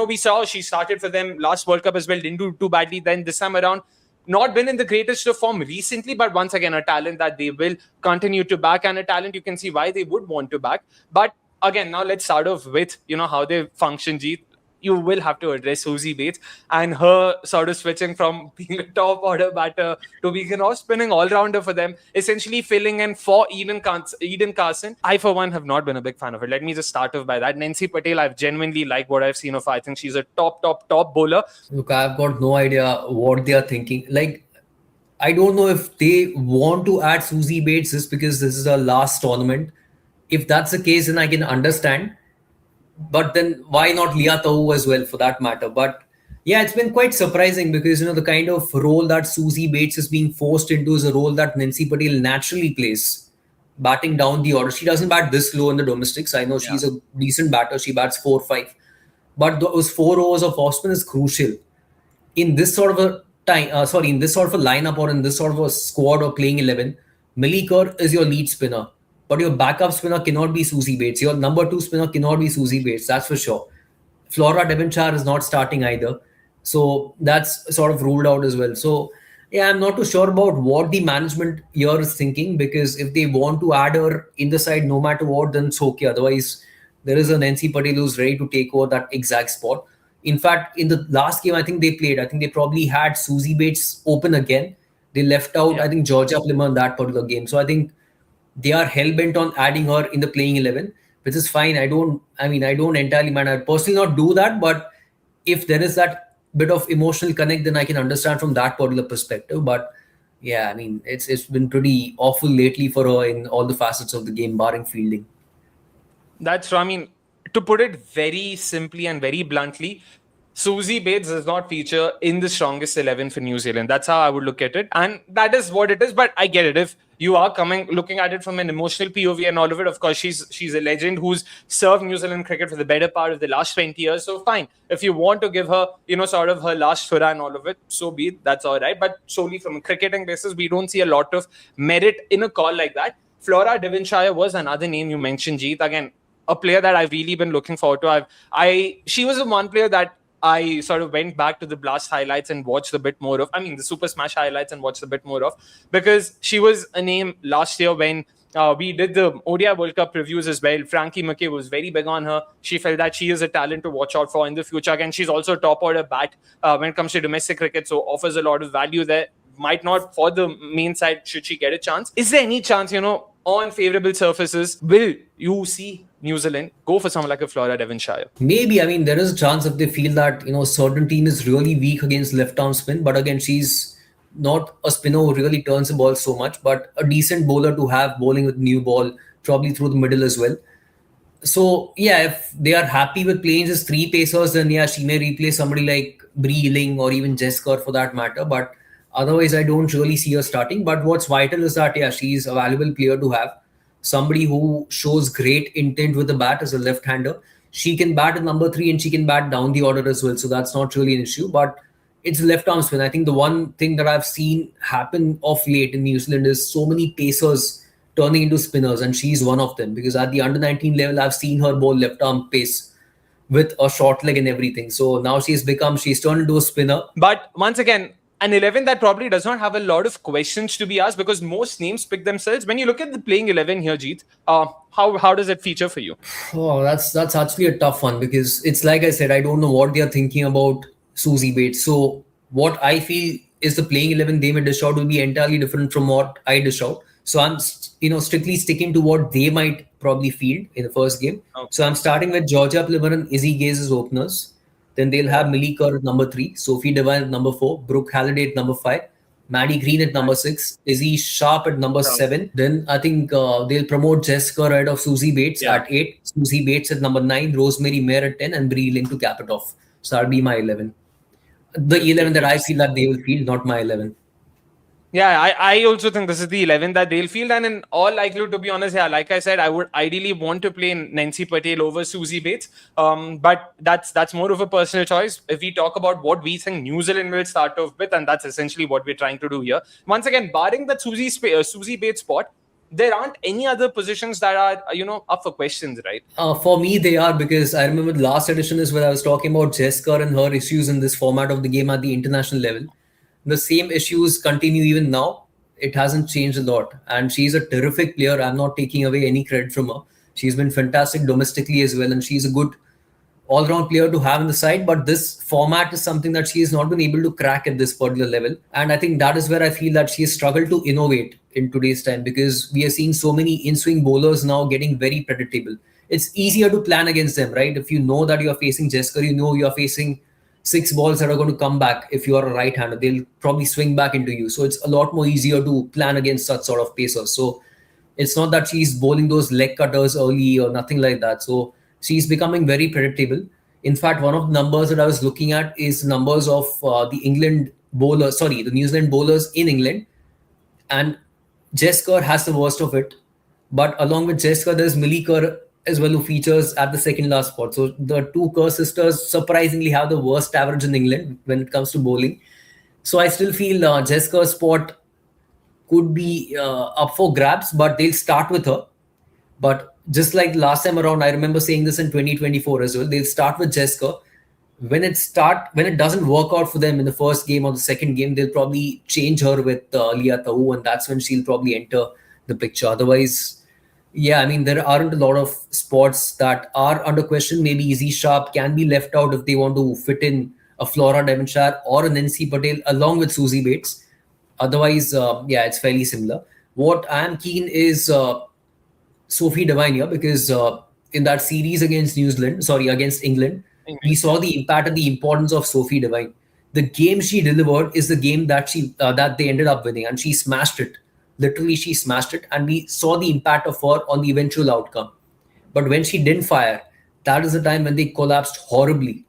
We saw she started for them last World Cup as well, didn't do too badly. Then this time around, not been in the greatest of form recently, but once again, a talent that they will continue to back and a talent you can see why they would want to back. But again, now let's start off with, how they function, Jeet. You will have to address Susie Bates and her sort of switching from being a top order batter to being an off-spinning all-rounder for them, essentially filling in for Eden Carson. I, for one, have not been a big fan of it. Let me just start off by that. Nancy Patel, I've genuinely liked what I've seen of her. I think she's a top bowler. Look, I've got no idea what they are thinking. Like, I don't know if they want to add Susie Bates just because this is our last tournament. If that's the case, then I can understand. But then why not Leah Tahu as well for that matter? But yeah, it's been quite surprising because, the kind of role that Susie Bates is being forced into is a role that Nancy Patel naturally plays, batting down the order. She doesn't bat this low in the domestics. I know she's a decent batter. She bats 4-5. But those 4 overs of off-spin is crucial. In this sort of a in this sort of a lineup or in this sort of a squad or playing 11, Mealy Kerr is your lead spinner. But your backup spinner cannot be Susie Bates. Your number 2 spinner cannot be Susie Bates. That's for sure. Flora Devonshire is not starting either. So that's sort of ruled out as well. So yeah, I'm not too sure about what the management here is thinking, because if they want to add her in the side no matter what, then it's okay. Otherwise, there is a Nancy Patel who's ready to take over that exact spot. In fact, in the last game I think they probably had Susie Bates open again. They left out, I think, Georgia Plummer in that particular game. So I think they are hell-bent on adding her in the playing 11, which is fine. I don't entirely mind. I'd personally not do that, but if there is that bit of emotional connect, then I can understand from that particular perspective. But yeah, I mean, it's been pretty awful lately for her in all the facets of the game, barring fielding. That's true. I mean, to put it very simply and very bluntly, Susie Bates does not feature in the strongest 11 for New Zealand. That's how I would look at it. And that is what it is. But I get it. If you are looking at it from an emotional POV and all of it, of course, she's a legend who's served New Zealand cricket for the better part of the last 20 years. So fine. If you want to give her, sort of her last hurrah and all of it, so be it. That's all right. But solely from a cricketing basis, we don't see a lot of merit in a call like that. Flora Devonshire was another name you mentioned, Jeet. Again, a player that I've really been looking forward to. She was the one player that I sort of went back to the Blast highlights and watched a bit more of. I mean, the Super Smash highlights and watched a bit more of, because she was a name last year when we did the ODI World Cup previews as well. Frankie McKay was very big on her. She felt that she is a talent to watch out for in the future. Again, she's also a top order bat when it comes to domestic cricket, so offers a lot of value there. Might not for the main side should she get a chance. Is there any chance, on favorable surfaces, will you see New Zealand go for someone like a Flora Devonshire? Maybe. I mean, there is a chance if they feel that, a certain team is really weak against left-arm spin. But again, she's not a spinner who really turns the ball so much, but a decent bowler to have bowling with new ball, probably through the middle as well. So, yeah, if they are happy with playing just 3 pacers, then yeah, she may replace somebody like Bree Ling or even Jessica for that matter. But otherwise, I don't really see her starting. But what's vital is that, yeah, she's a valuable player to have. Somebody who shows great intent with the bat as a left-hander. She can bat at number 3 and she can bat down the order as well. So that's not really an issue. But it's left-arm spin. I think the one thing that I've seen happen of late in New Zealand is so many pacers turning into spinners, and she's one of them. Because at the under-19 level, I've seen her bowl left-arm pace with a short leg and everything. So now she's turned into a spinner. But once again, an 11 that probably does not have a lot of questions to be asked, because most names pick themselves. When you look at the playing 11 here, Jeet, how does it feature for you? Oh, that's actually a tough one, because it's like I said, I don't know what they are thinking about Susie Bates. So what I feel is the playing 11 they may dish out will be entirely different from what I dish out. So I'm strictly sticking to what they might probably field in the first game. So I'm starting with Georgia Plimer and Izzy Gaze as openers. Then they'll have Millie Kerr at number 3, Sophie Devine at number 4, Brooke Halliday at number 5, Maddie Green at number 6, Izzy Sharp at number 7. Then I think they'll promote Jessica ahead of Susie Bates at 8, Susie Bates at number 9, Rosemary Mayer at 10, and Brie Ling to cap it off. So that'll be my 11. The 11 that I feel that they will field, not my 11. Yeah, I also think this is the 11 that they'll field. And in all likelihood, to be honest, yeah, like I said, I would ideally want to play Nancy Patel over Susie Bates. But that's more of a personal choice. If we talk about what we think New Zealand will start off with, and that's essentially what we're trying to do here. Once again, barring that Susie Bates spot, there aren't any other positions that are, up for questions, right? For me, they are, because I remember the last edition is where I was talking about Jessica and her issues in this format of the game at the international level. The same issues continue even now. It hasn't changed a lot. And she's a terrific player. I'm not taking away any credit from her. She's been fantastic domestically as well. And she's a good all-round player to have in the side. But this format is something that she has not been able to crack at this particular level. And I think that is where I feel that she has struggled to innovate in today's time, because we are seeing so many in-swing bowlers now getting very predictable. It's easier to plan against them, right? If you know that you're facing Jessica, you know you're facing 6 balls that are going to come back. If you are a right-hander, they'll probably swing back into you. So it's a lot more easier to plan against such sort of pacers. So it's not that she's bowling those leg cutters early or nothing like that. So she's becoming very predictable. In fact, one of the numbers that I was looking at is numbers of the New Zealand bowlers in England. And Jessica has the worst of it. But along with Jessica, there's Millie Kerr as well, who features at the second last spot. So the two Kerr sisters surprisingly have the worst average in England when it comes to bowling. So I still feel Jessica's spot could be up for grabs, but they'll start with her. But just like last time around, I remember saying this in 2024 as well, they'll start with Jessica. When it doesn't work out for them in the first game or the second game, they'll probably change her with Leah Tahu, and that's when she'll probably enter the picture. Otherwise, yeah, I mean, there aren't a lot of spots that are under question. Maybe Izzy Sharp can be left out if they want to fit in a Flora Devonshire or a Nancy Patel along with Susie Bates. Otherwise, it's fairly similar. What I'm keen is Sophie Devine here, because in that series against England, we saw the impact and the importance of Sophie Devine. The game she delivered is the game that they ended up winning, and she smashed it. Literally, she smashed it, and we saw the impact of her on the eventual outcome. But when she didn't fire, that is the time when they collapsed horribly.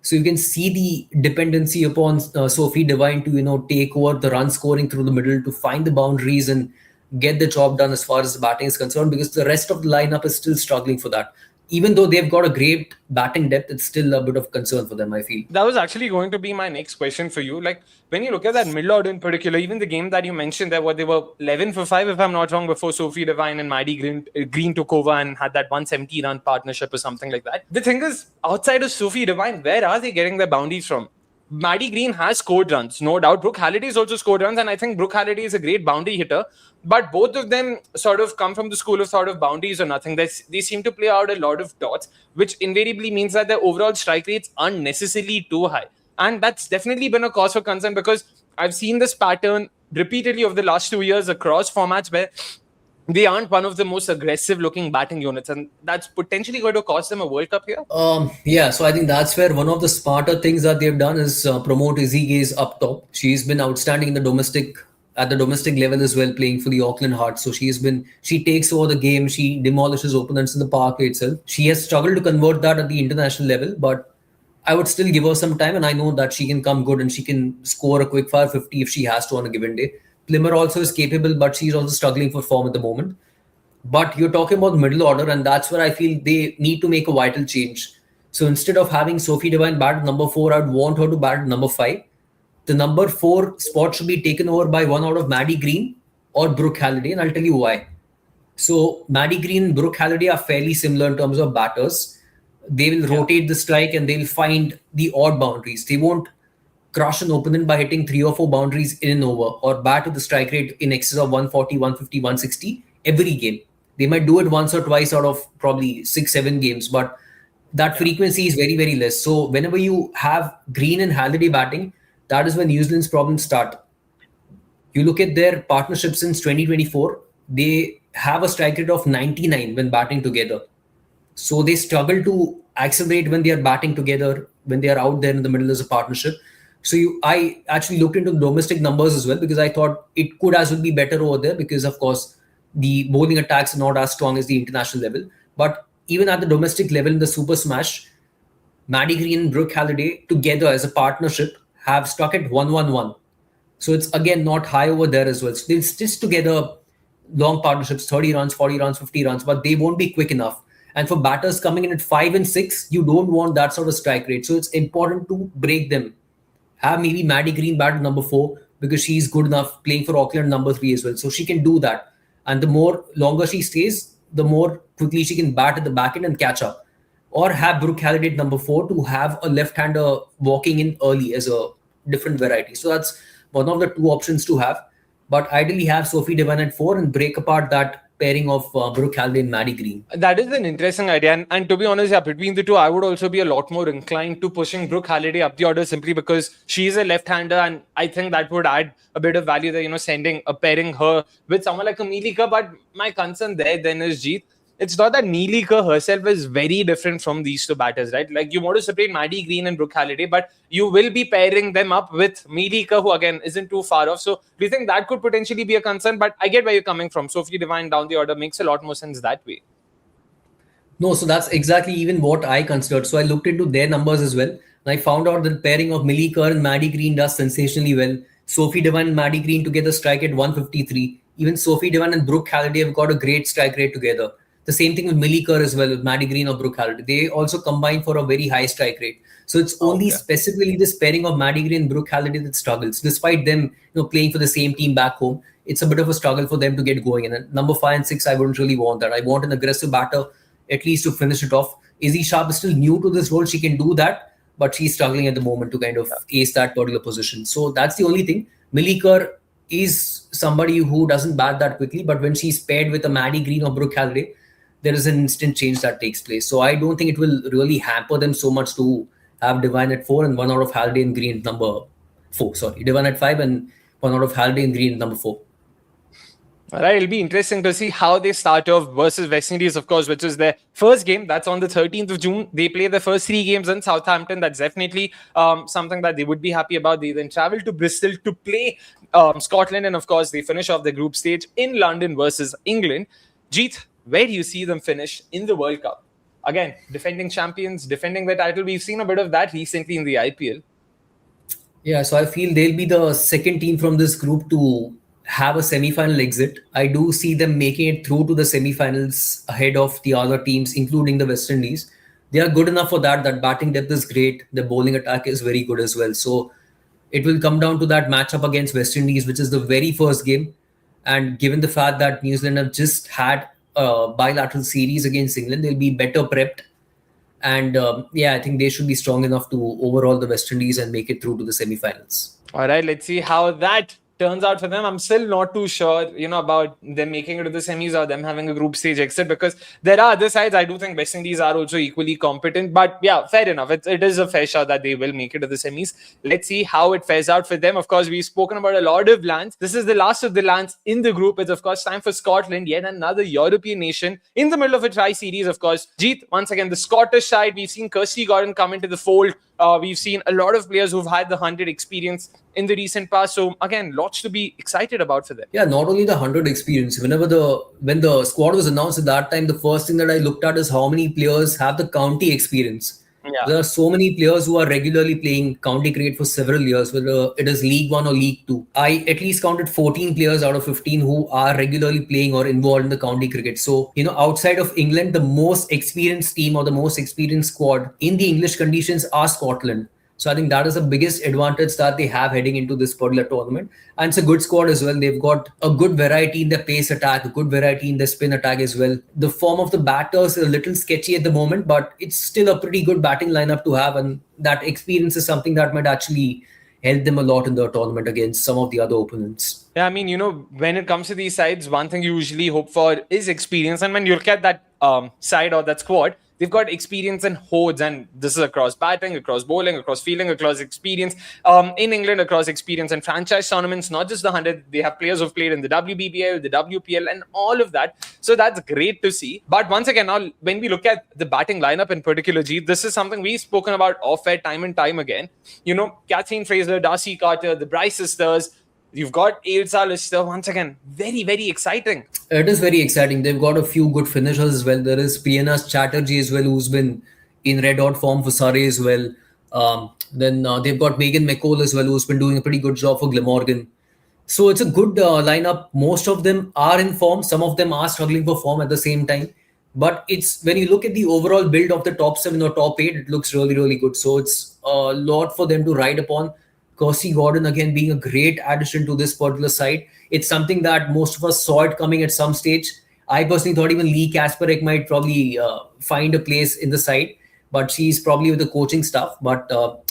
So you can see the dependency upon Sophie Devine to take over the run scoring through the middle, to find the boundaries and get the job done as far as the batting is concerned, because the rest of the lineup is still struggling for that. Even though they've got a great batting depth, it's still a bit of concern for them, I feel. That was actually going to be my next question for you. Like, when you look at that middle order in particular, even the game that you mentioned there, they were 11 for 5, if I'm not wrong, before Sophie Devine and Maddie Green took over and had that 170-run partnership or something like that. The thing is, outside of Sophie Devine, where are they getting their boundaries from? Maddie Green has scored runs, no doubt. Brooke Halliday has also scored runs, and I think Brooke Halliday is a great boundary hitter. But both of them sort of come from the school of sort of boundaries or nothing. They seem to play out a lot of dots, which invariably means that their overall strike rates aren't necessarily too high. And that's definitely been a cause for concern, because I've seen this pattern repeatedly over the last 2 years across formats where they aren't one of the most aggressive looking batting units, and that's potentially going to cost them a World Cup here. So I think that's where one of the smarter things that they've done is promote Izzy Gaze up top. She's been outstanding at the domestic level as well, playing for the Auckland Hearts. So she takes over the game, she demolishes opponents in the park itself. She has struggled to convert that at the international level, but I would still give her some time, and I know that she can come good and she can score a quick fire 50 if she has to on a given day. Plimmer also is capable, but she's also struggling for form at the moment. But you're talking about the middle order, and that's where I feel they need to make a vital change. So instead of having Sophie Devine bat at number 4, I'd want her to bat at number 5. The number 4 spot should be taken over by one out of Maddie Green or Brooke Halliday, and I'll tell you why. So Maddie Green and Brooke Halliday are fairly similar in terms of batters. They will rotate the strike and they'll find the odd boundaries. They won't crush an opponent by hitting 3 or 4 boundaries in and over, or bat with the strike rate in excess of 140, 150, 160 every game. They might do it once or twice out of probably 6-7 games, but that frequency is very, very less. So whenever you have Green and Halliday batting, that is when New Zealand's problems start. You look at their partnership since 2024, they have a strike rate of 99 when batting together. So they struggle to accelerate when they are batting together, when they are out there in the middle as a partnership. I actually looked into the domestic numbers as well because I thought it could as well be better over there because, of course, the bowling attacks are not as strong as the international level. But even at the domestic level in the Super Smash, Maddie Green and Brooke Halliday together as a partnership have stuck at 1-1-1. So it's again not high over there as well. So they'll stitch together long partnerships, 30 runs, 40 runs, 50 runs, but they won't be quick enough. And for batters coming in at 5 and 6, you don't want that sort of strike rate. So it's important to break them. Have maybe Maddie Green bat at number 4 because she's good enough playing for Auckland number 3 as well. So she can do that. And the more longer she stays, the more quickly she can bat at the back end and catch up. Or have Brooke Halliday at number 4 to have a left-hander walking in early as a different variety. So that's one of the two options to have. But ideally have Sophie Devine at 4 and break apart that pairing of Brooke Halliday and Maddie Green. That is an interesting idea. And to be honest, yeah, between the two, I would also be a lot more inclined to pushing Brooke Halliday up the order simply because she's a left-hander, and I think that would add a bit of value there, pairing her with someone like a Neelika. But my concern there then is, Jeet, it's not that Neelika herself is very different from these two batters, right? Like, you want to separate Maddie Green and Brooke Halliday, but you will be pairing them up with Neelika, who again isn't too far off. So do you think that could potentially be a concern? But I get where you're coming from. Sophie Devine down the order makes a lot more sense that way. No, so that's exactly even what I considered. So I looked into their numbers as well. And I found out that the pairing of Millie Kerr and Maddie Green does sensationally well. Sophie Devine and Maddie Green together strike at 153. Even Sophie Devine and Brooke Halliday have got a great strike rate together. The same thing with Millie Kerr as well, with Maddie Green or Brooke Halliday. They also combine for a very high strike rate. So it's only specifically this pairing of Maddie Green and Brooke Halliday that struggles. Despite them playing for the same team back home, it's a bit of a struggle for them to get going. And at number 5 and 6, I wouldn't really want that. I want an aggressive batter, at least to finish it off. Izzy Sharp is still new to this role. She can do that, but she's struggling at the moment to kind of ace that particular position. So that's the only thing. Millie Kerr is somebody who doesn't bat that quickly, but when she's paired with a Maddie Green or Brooke Halliday, there is an instant change that takes place. So I don't think it will really hamper them so much to have Devine at 4 and one out of Halliday and Green at number 4. Sorry, Devine at 5 and one out of Halliday and Green at number 4. All right, it'll be interesting to see how they start off versus West Indies, of course, which is their first game. That's on the 13th of June. They play the first 3 games in Southampton. That's definitely something that they would be happy about. They then travel to Bristol to play Scotland. And, of course, they finish off the group stage in London versus England. Jeet, where do you see them finish in the World Cup? Again, defending champions, defending the title. We've seen a bit of that recently in the IPL. Yeah, so I feel they'll be the second team from this group to have a semi-final exit. I do see them making it through to the semi-finals ahead of the other teams, including the West Indies. They are good enough for that. That batting depth is great. The bowling attack is very good as well. So it will come down to that matchup against West Indies, which is the very first game. And given the fact that New Zealand have just had a bilateral series against England, they'll be better prepped. And I think they should be strong enough to overhaul the West Indies and make it through to the semi-finals. All right, let's see how that turns out for them. I'm still not too sure, about them making it to the semis or them having a group stage exit, because there are other sides. I do think West Indies are also equally competent, but yeah, fair enough. It is a fair shot that they will make it to the semis. Let's see how it fares out for them. Of course, we've spoken about a lot of lands. This is the last of the lands in the group. It's, of course, time for Scotland, yet another European nation in the middle of a tri-series, of course. Jeet, once again, the Scottish side, we've seen Kirsty Gordon come into the fold. We've seen a lot of players who've had the 100 experience in the recent past. So again, lots to be excited about for them. Yeah, not only the 100 experience. When the squad was announced at that time, the first thing that I looked at is how many players have the county experience. Yeah. There are so many players who are regularly playing county cricket for several years, whether it is League 1 or League 2. I at least counted 14 players out of 15 who are regularly playing or involved in the county cricket. So, outside of England, the most experienced team or the most experienced squad in the English conditions are Scotland. So I think that is the biggest advantage that they have heading into this particular tournament. And it's a good squad as well. They've got a good variety in their pace attack, a good variety in their spin attack as well. The form of the batters is a little sketchy at the moment, but it's still a pretty good batting lineup to have. And that experience is something that might actually help them a lot in the tournament against some of the other opponents. Yeah, I mean, when it comes to these sides, one thing you usually hope for is experience. And when you look at that side or that squad, They've got experience in hordes, and this is across batting, across bowling, across fielding, across experience. In England, across experience and franchise tournaments, not just the 100. They have players who've played in the WBBL, the WPL, and all of that. So that's great to see. But once again, now when we look at the batting lineup in particular, Jeet, this is something we've spoken about off-air time and time again. Kathleen Fraser, Darcy Carter, the Bryce sisters. You've got Ailsa Lister. Once again, very, very exciting. It is very exciting. They've got a few good finishers as well. There is Priyana Chatterjee as well, who's been in red hot form for Surrey as well. Then they've got Megan McCall as well, who's been doing a pretty good job for Glamorgan. So it's a good lineup. Most of them are in form. Some of them are struggling for form at the same time. But it's when you look at the overall build of the top 7 or top 8, it looks really, really good. So it's a lot for them to ride upon. Kirsty Gordon, again, being a great addition to this particular side. It's something that most of us saw it coming at some stage. I personally thought even Lee Kasparek might probably find a place in the side, but she's probably with the coaching staff. But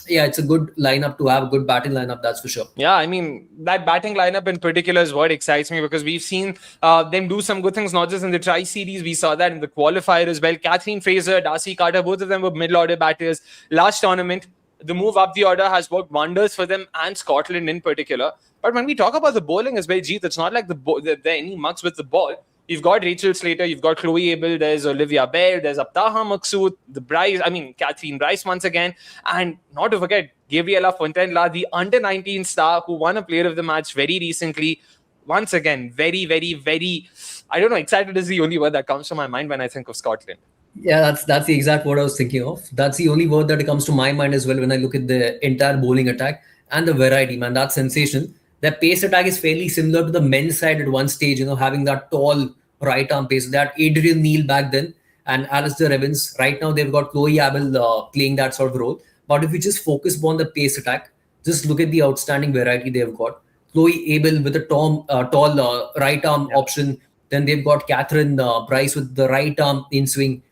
yeah, it's a good lineup to have, a good batting lineup, that's for sure. Yeah, I mean, that batting lineup in particular is what excites me, because we've seen them do some good things, not just in the Tri-Series. We saw that in the qualifier as well. Kathleen Fraser, Darcy Carter, both of them were middle-order batters. Last tournament, the move up the order has worked wonders for them and Scotland in particular. But when we talk about the bowling as well, Jeet, it's not like there are any mucks with the ball. You've got Rachel Slater, you've got Chloe Abel, there's Olivia Bell, there's Abtaha Maksud, Catherine Bryce once again, and not to forget Gabriela Fontaine-La, the under-19 star who won a Player of the Match very recently. Once again, very, very, very, I don't know, excited is the only word that comes to my mind when I think of Scotland. Yeah, that's the exact word I was thinking of. That's the only word that comes to my mind as well when I look at the entire bowling attack and the variety, man. That's sensational. Their pace attack is fairly similar to the men's side at one stage, having that tall right arm pace. That Adrian Neil back then and Alistair Evans. Right now, they've got Chloe Abel playing that sort of role. But if we just focus upon the pace attack, just look at the outstanding variety they've got. Chloe Abel with a tall right arm option. Then they've got Catherine Bryce with the right arm in swing.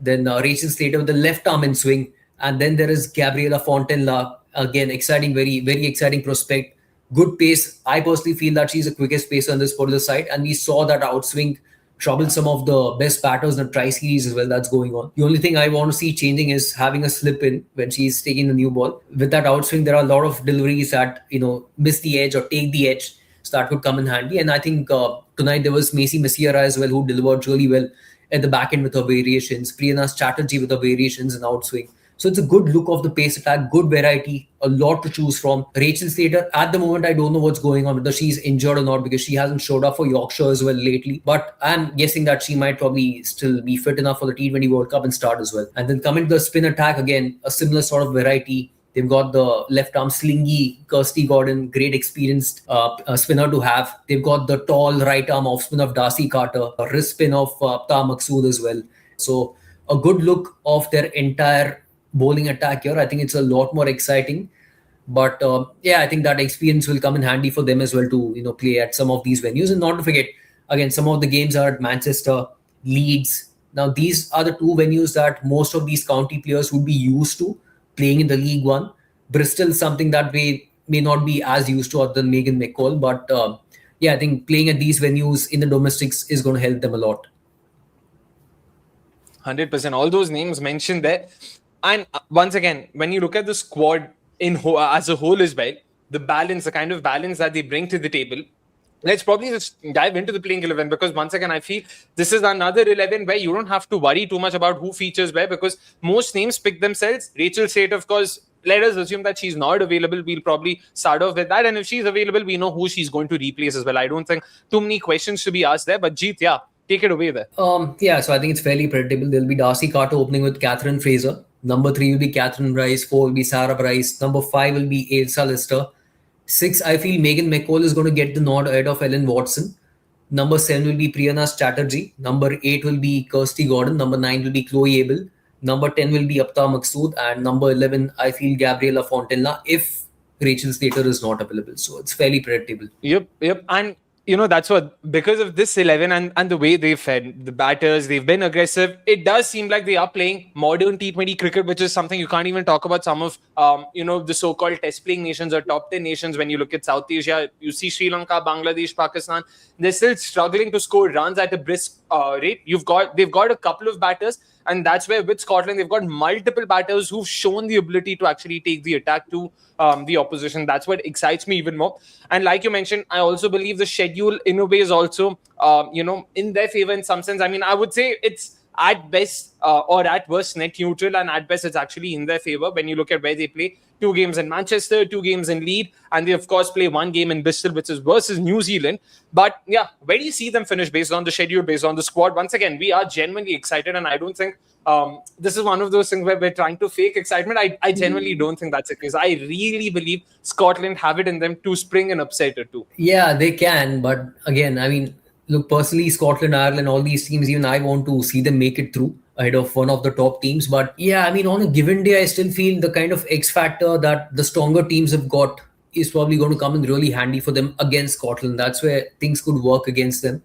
Then Rachel Slater with the left arm in swing. And then there is Gabriela Fontaine-La. Again, exciting, very, very exciting prospect. Good pace. I personally feel that she's the quickest pacer on this particular side. And we saw that outswing trouble some of the best batters in the Tri-Series as well that's going on. The only thing I want to see changing is having a slip in when she's taking the new ball. With that outswing, there are a lot of deliveries that, miss the edge or take the edge. So that could come in handy. And I think tonight there was Macy Messiera as well, who delivered really well at the back end with her variations. Priyana Chatterjee with her variations and outswing. So it's a good look of the pace attack, good variety, a lot to choose from. Rachel Slater, at the moment, I don't know what's going on, whether she's injured or not, because she hasn't showed up for Yorkshire as well lately. But I'm guessing that she might probably still be fit enough for the T20 World Cup and start as well. And then coming to the spin attack, again, a similar sort of variety. They've got the left arm slingy Kirsty Gordon, great experienced spinner to have. They've got the tall right arm off spin of Darcy Carter, a wrist spin of Abtaha Maksud as well. So a good look of their entire bowling attack here. I think it's a lot more exciting. But I think that experience will come in handy for them as well to play at some of these venues. And not to forget, again, some of the games are at Manchester, Leeds. Now, these are the two venues that most of these county players would be used to playing in the League One. Bristol is something that we may not be as used to other than Megan McCall. But I think playing at these venues in the domestics is going to help them a lot. 100%. All those names mentioned there. And once again, when you look at the squad as a whole as well, the kind of balance that they bring to the table, let's probably just dive into the playing 11, because once again, I feel this is another 11 where you don't have to worry too much about who features where, because most names pick themselves. Rachel Slater, of course, let us assume that she's not available. We'll probably start off with that. And if she's available, we know who she's going to replace as well. I don't think too many questions to be asked there. But Jeet, take it away there. So I think it's fairly predictable. There'll be Darcy Carter opening with Catherine Fraser. Number 3 will be Catherine Bryce. 4 will be Sarah Bryce. Number 5 will be Ailsa Lister. 6, I feel Megan McCall is going to get the nod ahead of Ellen Watson. Number 7 will be Priyana Chatterjee. Number 8 will be Kirsty Gordon. Number 9 will be Chloe Abel. Number 10 will be Abtaha Maksud. And number 11, I feel Gabriela Fontaine-La, if Rachel Slater is not available. So it's fairly predictable. Yep. And that's what, because of this 11 and the way they've fed the batters, they've been aggressive. It does seem like they are playing modern T20 cricket, which is something you can't even talk about some of, the so-called test playing nations or top 10 nations. When you look at South Asia, you see Sri Lanka, Bangladesh, Pakistan, they're still struggling to score runs at a brisk rate. They've got a couple of batters And that's where with Scotland, they've got multiple batters who've shown the ability to actually take the attack to the opposition. That's what excites me even more. And like you mentioned, I also believe the schedule in a way is also, in their favor in some sense. I mean, I would say it's at best or at worst net neutral, and at best it's actually in their favor when you look at where they play. 2 games in Manchester, 2 games in Leeds, and they of course play 1 game in Bristol, which is versus New Zealand. But yeah, where do you see them finish based on the schedule, based on the squad? Once again, we are genuinely excited, and I don't think this is one of those things where we're trying to fake excitement. I genuinely don't think that's the case. I really believe Scotland have it in them to spring an upset or two. Yeah, they can. But again, I mean, look, personally, Scotland, Ireland, all these teams, even I want to see them make it through ahead of one of the top teams. But yeah, I mean, on a given day, I still feel the kind of X factor that the stronger teams have got is probably going to come in really handy for them against Scotland. That's where things could work against them.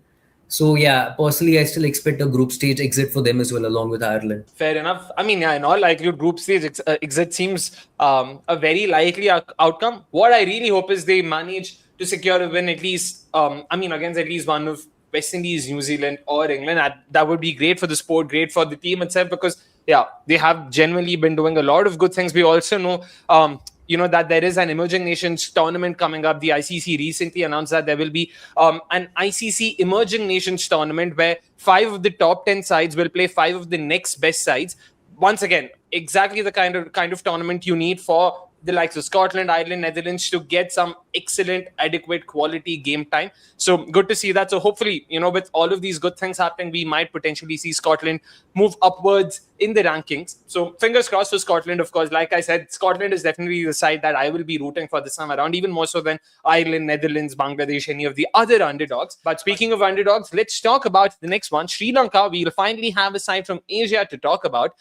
So yeah, personally, I still expect a group stage exit for them as well, along with Ireland. Fair enough. I mean, yeah, in all likelihood, group stage exit seems a very likely outcome. What I really hope is they manage to secure a win at least, against at least one of West Indies, New Zealand, or England. That would be great for the sport, great for the team itself, because, yeah, they have genuinely been doing a lot of good things. We also know, that there is an Emerging Nations tournament coming up. The ICC recently announced that there will be an ICC Emerging Nations tournament where 5 of the top 10 sides will play 5 of the next best sides. Once again, exactly the kind of tournament you need for the likes of Scotland, Ireland, Netherlands to get some excellent, adequate quality game time. So good to see that. So hopefully, with all of these good things happening, we might potentially see Scotland move upwards in the rankings. So fingers crossed for Scotland, of course. Like I said, Scotland is definitely the side that I will be rooting for this time around, even more so than Ireland, Netherlands, Bangladesh, any of the other underdogs. But speaking of underdogs, let's talk about the next one, Sri Lanka. We'll finally have a side from Asia to talk about.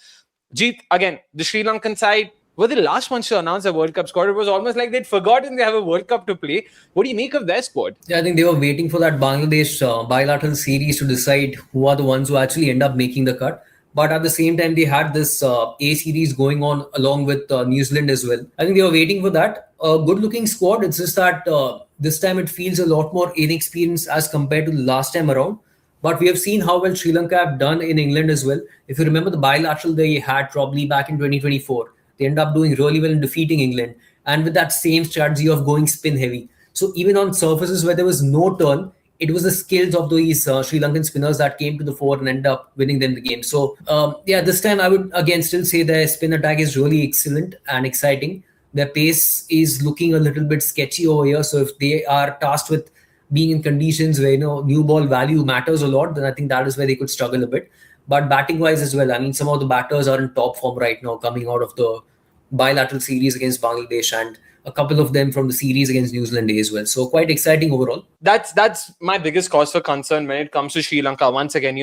Jeet, again, the Sri Lankan side were the last ones to announce a World Cup squad. It was almost like they'd forgotten they have a World Cup to play. What do you make of their squad? Yeah, I think they were waiting for that Bangladesh bilateral series to decide who are the ones who actually end up making the cut. But at the same time, they had this A series going on along with New Zealand as well. I think they were waiting for that. A good-looking squad. It's just that this time it feels a lot more inexperienced as compared to the last time around. But we have seen how well Sri Lanka have done in England as well. If you remember the bilateral they had probably back in 2024, they end up doing really well in defeating England, and with that same strategy of going spin heavy. So even on surfaces where there was no turn, it was the skills of these Sri Lankan spinners that came to the fore and end up winning them the game. So this time I would again still say their spin attack is really excellent and exciting. Their pace is looking a little bit sketchy over here. So if they are tasked with being in conditions where new ball value matters a lot, then I think that is where they could struggle a bit. But batting wise as well, I mean, some of the batters are in top form right now, coming out of the bilateral series against Bangladesh and a couple of them from the series against New Zealand as well. So quite exciting overall. That's my biggest cause for concern when it comes to Sri Lanka. Once again,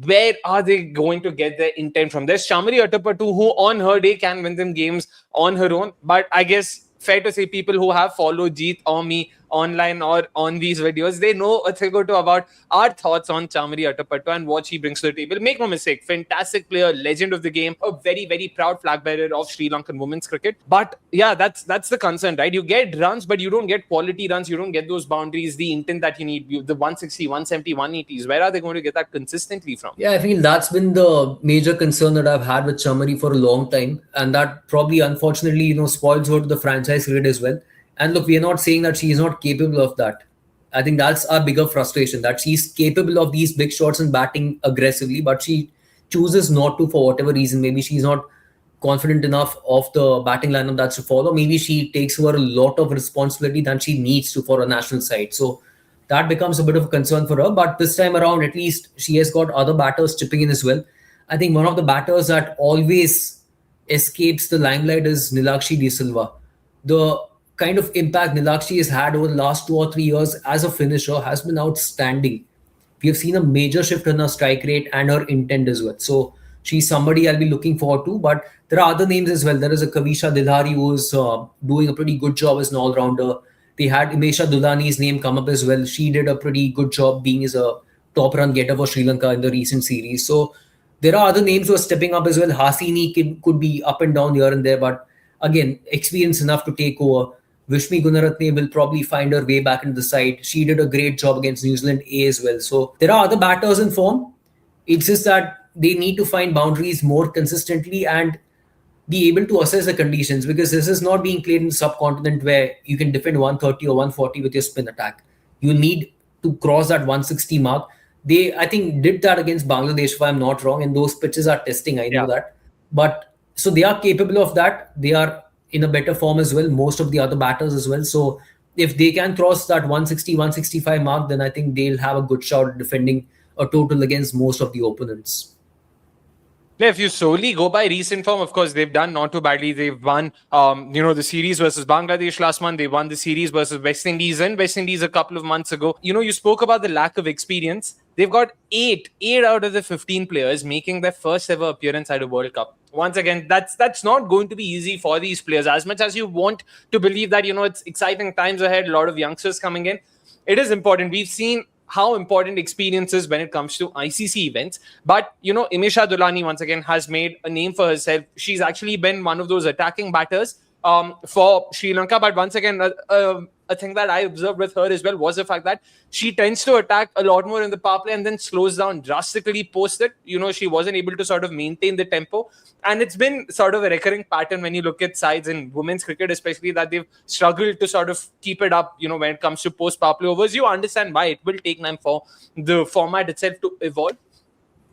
where are they going to get their intent from? There's Shamari Attapattu, who on her day can win them games on her own. But I guess fair to say people who have followed Jeet or me online or on these videos, they know a thing or two about our thoughts on Chamari Attapattu and what she brings to the table. Make no mistake, fantastic player, legend of the game, a very, very proud flag bearer of Sri Lankan women's cricket. But yeah, that's the concern, right? You get runs, but you don't get quality runs. You don't get those boundaries, the intent that you need, the 160, 170, 180s. Where are they going to get that consistently from? Yeah, I feel that's been the major concern that I've had with Chamari for a long time. And that probably, unfortunately, spoils her to the franchise cricket as well. And look, we are not saying that she is not capable of that. I think that's our bigger frustration, that she's capable of these big shots and batting aggressively, but she chooses not to for whatever reason. Maybe she's not confident enough of the batting lineup that's to follow. Maybe she takes over a lot of responsibility than she needs to for a national side. So that becomes a bit of a concern for her. But this time around, at least she has got other batters chipping in as well. I think one of the batters that always escapes the limelight is Nilakshi De Silva. The kind of impact Nilakshi has had over the last 2 or 3 years as a finisher has been outstanding. We have seen a major shift in her strike rate and her intent as well. So she's somebody I'll be looking forward to. But there are other names as well. There is a Kavisha Dilhari who is doing a pretty good job as an all-rounder. They had Imesha Dulani's name come up as well. She did a pretty good job being as a top run getter for Sri Lanka in the recent series. So there are other names who are stepping up as well. Hasini could be up and down here and there, but again, experience enough to take over. Vishmi Gunaratne will probably find her way back into the side. She did a great job against New Zealand A as well. So there are other batters in form. It's just that they need to find boundaries more consistently and be able to assess the conditions, because this is not being played in the subcontinent where you can defend 130 or 140 with your spin attack. You need to cross that 160 mark. They, I think, did that against Bangladesh, if I'm not wrong, and those pitches are testing. I know Yeah. that. But so they are capable of that. They are in a better form as well, most of the other batters as well. So if they can cross that 160, 165 mark, then I think they'll have a good shot at defending a total against most of the opponents. Yeah, if you solely go by recent form, of course, they've done not too badly. They've won, the series versus Bangladesh last month. They won the series versus West Indies and West Indies a couple of months ago. You spoke about the lack of experience. They've got eight out of the 15 players making their first ever appearance at a World Cup. Once again, that's not going to be easy for these players. As much as you want to believe that, it's exciting times ahead, a lot of youngsters coming in, it is important. We've seen how important experience is when it comes to ICC events. But, Imesha Dulani, once again, has made a name for herself. She's actually been one of those attacking batters for Sri Lanka. But once again, a thing that I observed with her as well was the fact that she tends to attack a lot more in the power play and then slows down drastically post it. She wasn't able to sort of maintain the tempo. And it's been sort of a recurring pattern when you look at sides in women's cricket, especially, that they've struggled to sort of keep it up, when it comes to post power play overs. You understand why it will take time for the format itself to evolve.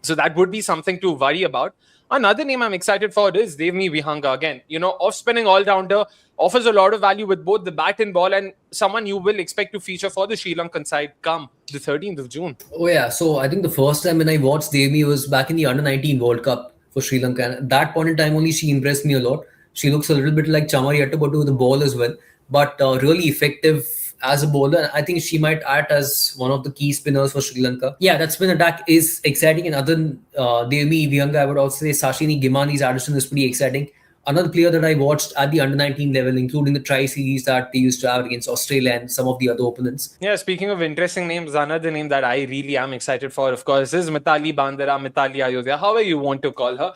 So that would be something to worry about. Another name I'm excited for is Devni Vihanga. Again, off-spinning all-rounder, offers a lot of value with both the bat and ball, and someone you will expect to feature for the Sri Lankan side come the 13th of June. Oh yeah, so I think the first time when I watched Devni was back in the Under-19 World Cup for Sri Lanka. And at that point in time only, she impressed me a lot. She looks a little bit like Chamari Attabotu with the ball as well, but really effective as a bowler. I think she might act as one of the key spinners for Sri Lanka. Yeah, that spin attack is exciting. And other than Devni Vihanga, I would also say Sashini Gimani's addition is pretty exciting. Another player that I watched at the Under-19 level, including the tri-series that they used to have against Australia and some of the other opponents. Yeah, speaking of interesting names, another name that I really am excited for, of course, is Mithali Bandara, Mithali Ayodhya, however you want to call her.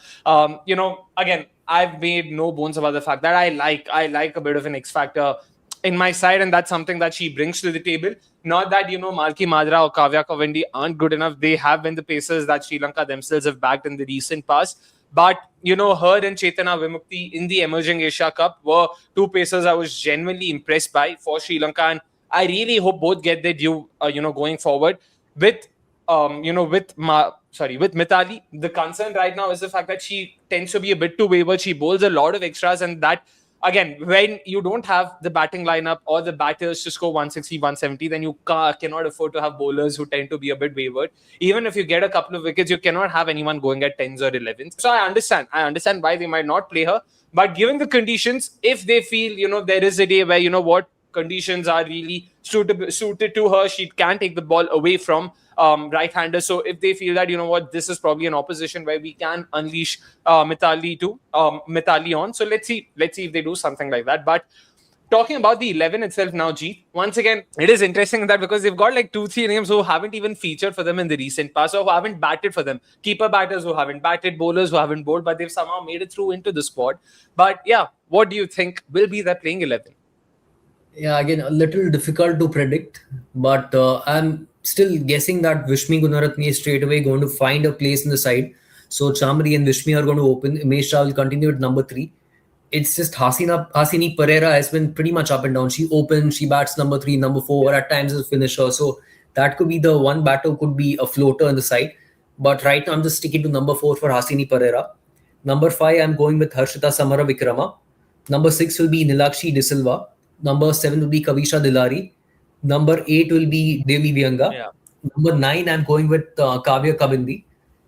Again, I've made no bones about the fact that I like a bit of an X factor in my side, and that's something that she brings to the table. Not that, Malki Madra or Kavya Kavandi aren't good enough. They have been the pacers that Sri Lanka themselves have backed in the recent past. But, her and Chetana Vimukti in the Emerging Asia Cup were two pacers I was genuinely impressed by for Sri Lanka. And I really hope both get their due, going forward. With Mithali, the concern right now is the fact that she tends to be a bit too wayward. She bowls a lot of extras, and that, again, when you don't have the batting lineup or the batters to score 160, 170, then you cannot afford to have bowlers who tend to be a bit wayward. Even if you get a couple of wickets, you cannot have anyone going at 10s or 11s. So I understand why they might not play her. But given the conditions, if they feel, there is a day where, conditions are really suited to her, she can take the ball away from right-hander. So if they feel that, this is probably an opposition where we can unleash Mithali on. So let's see if they do something like that. But talking about the 11 itself now, Jeet, once again, it is interesting that because they've got like 2-3 names who haven't even featured for them in the recent past, or who haven't batted for them. Keeper batters who haven't batted, bowlers who haven't bowled, but they've somehow made it through into the squad. But yeah, what do you think will be their playing 11? Yeah, again, a little difficult to predict, but I'm still guessing that Vishmi Gunaratne is straight away going to find a place in the side. So Chamri and Vishmi are going to open. Umesh Shah will continue at number 3. It's just Hasini Pereira has been pretty much up and down. She opens, she bats number 3, number 4, at times as a finisher. So that could be the one batter, could be a floater in the side. But right now I'm just sticking to number 4 for Hasini Pereira. Number 5, I'm going with Harshita Samara Vikrama. Number 6 will be Nilakshi De Silva. Number 7 will be Kavisha Dilari. Number 8 will be Devi Vihanga. Yeah. Number 9, I'm going with Kavya Kabindi.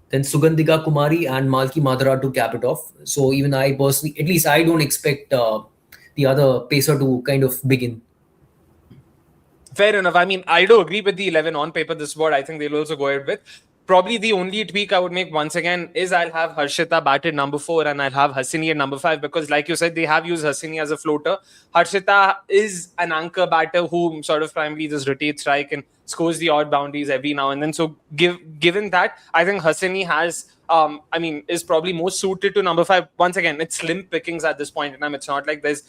Then Sugandhika Kumari and Malki Madara to cap it off. So even I personally, at least I don't expect the other pacer to kind of begin. Fair enough. I mean, I do agree with the 11 on paper. This board, I think they'll also go ahead with. Probably the only tweak I would make once again is I'll have Harshita bat at number 4 and I'll have Hasini at number 5, because like you said, they have used Hasini as a floater. Harshita is an anchor batter who sort of primarily just rotates strike and scores the odd boundaries every now and then. So given that, I think Hassani has, is probably most suited to number 5. Once again, it's slim pickings at this point in time. It's not like there's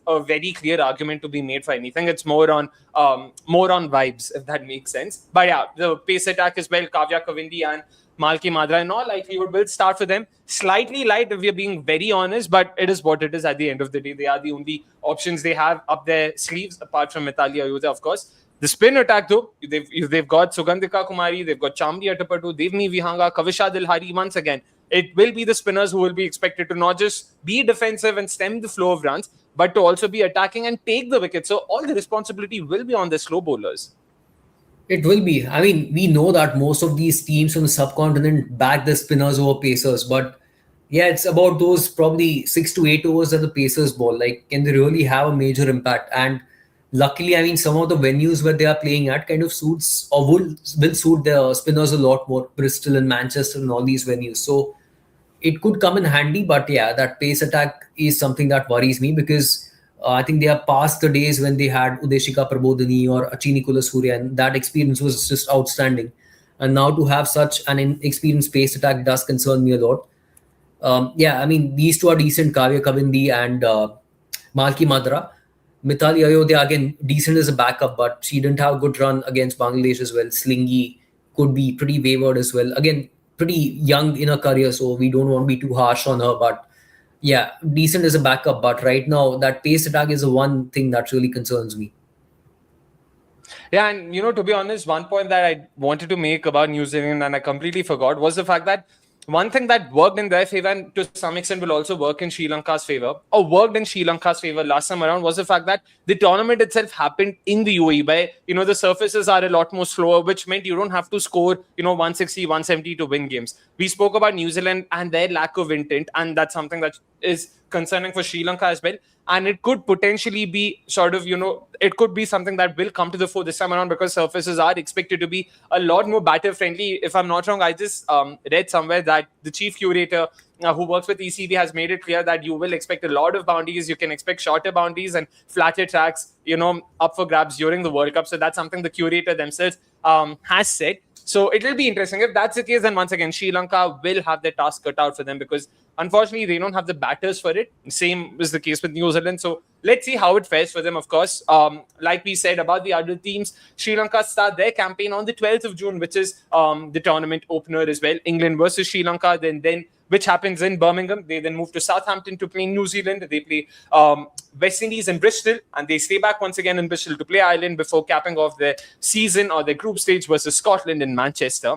a very clear argument to be made for anything. It's more on vibes, if that makes sense. But yeah, the pace attack as well, Kavya Kavindi and Malki Madra, in all likelihood will start for them. Slightly light, if we're being very honest, but it is what it is at the end of the day. They are the only options they have up their sleeves, apart from Mitali Ayodhya, of course. The spin attack, though, they've got Sugandhika Kumari, they've got Chambi Atapattu, Devni Vihanga, Kavisha Dilhari. Once again, it will be the spinners who will be expected to not just be defensive and stem the flow of runs, but to also be attacking and take the wicket. So all the responsibility will be on the slow bowlers. It will be. I mean, we know that most of these teams from the subcontinent back the spinners over pacers, but yeah, it's about those probably 6 to 8 overs that the pacers bowl. Like, can they really have a major impact? And luckily, I mean, some of the venues where they are playing at kind of suits or will suit the spinners a lot more. Bristol and Manchester and all these venues. So it could come in handy, but yeah, that pace attack is something that worries me because I think they are past the days when they had Udeshika Prabodhani or Achini Kulasurya, and that experience was just outstanding. And now to have such an inexperienced pace attack does concern me a lot. Yeah, I mean, these two are decent, Kavya Kavindi and Malki Madra. Mithali Ayodhya, again, decent as a backup, but she didn't have a good run against Bangladesh as well. Slingy could be pretty wayward as well. Again, pretty young in her career, so we don't want to be too harsh on her. But yeah, decent as a backup. But right now, that pace attack is the one thing that really concerns me. Yeah, and to be honest, one point that I wanted to make about New Zealand and I completely forgot was the fact that one thing that worked in their favor and to some extent will also work in Sri Lanka's favor, or worked in Sri Lanka's favor last time around, was the fact that the tournament itself happened in the UAE, where the surfaces are a lot more slower, which meant you don't have to score 160, 170 to win games. We spoke about New Zealand and their lack of intent, and that's something that is concerning for Sri Lanka as well. And it could potentially be sort of, it could be something that will come to the fore this time around because surfaces are expected to be a lot more batter friendly. If I'm not wrong, I just read somewhere that the chief curator who works with ECB has made it clear that you will expect a lot of boundaries. You can expect shorter boundaries and flatter tracks, up for grabs during the World Cup. So that's something the curator themselves has said. So it will be interesting. If that's the case, then once again, Sri Lanka will have their task cut out for them because unfortunately, they don't have the batters for it. Same is the case with New Zealand. So let's see how it fares for them, of course. Like we said about the other teams, Sri Lanka start their campaign on the 12th of June, which is the tournament opener as well. England versus Sri Lanka, then which happens in Birmingham. They then move to Southampton to play New Zealand. They play West Indies in Bristol, and they stay back once again in Bristol to play Ireland before capping off their season or their group stage versus Scotland in Manchester.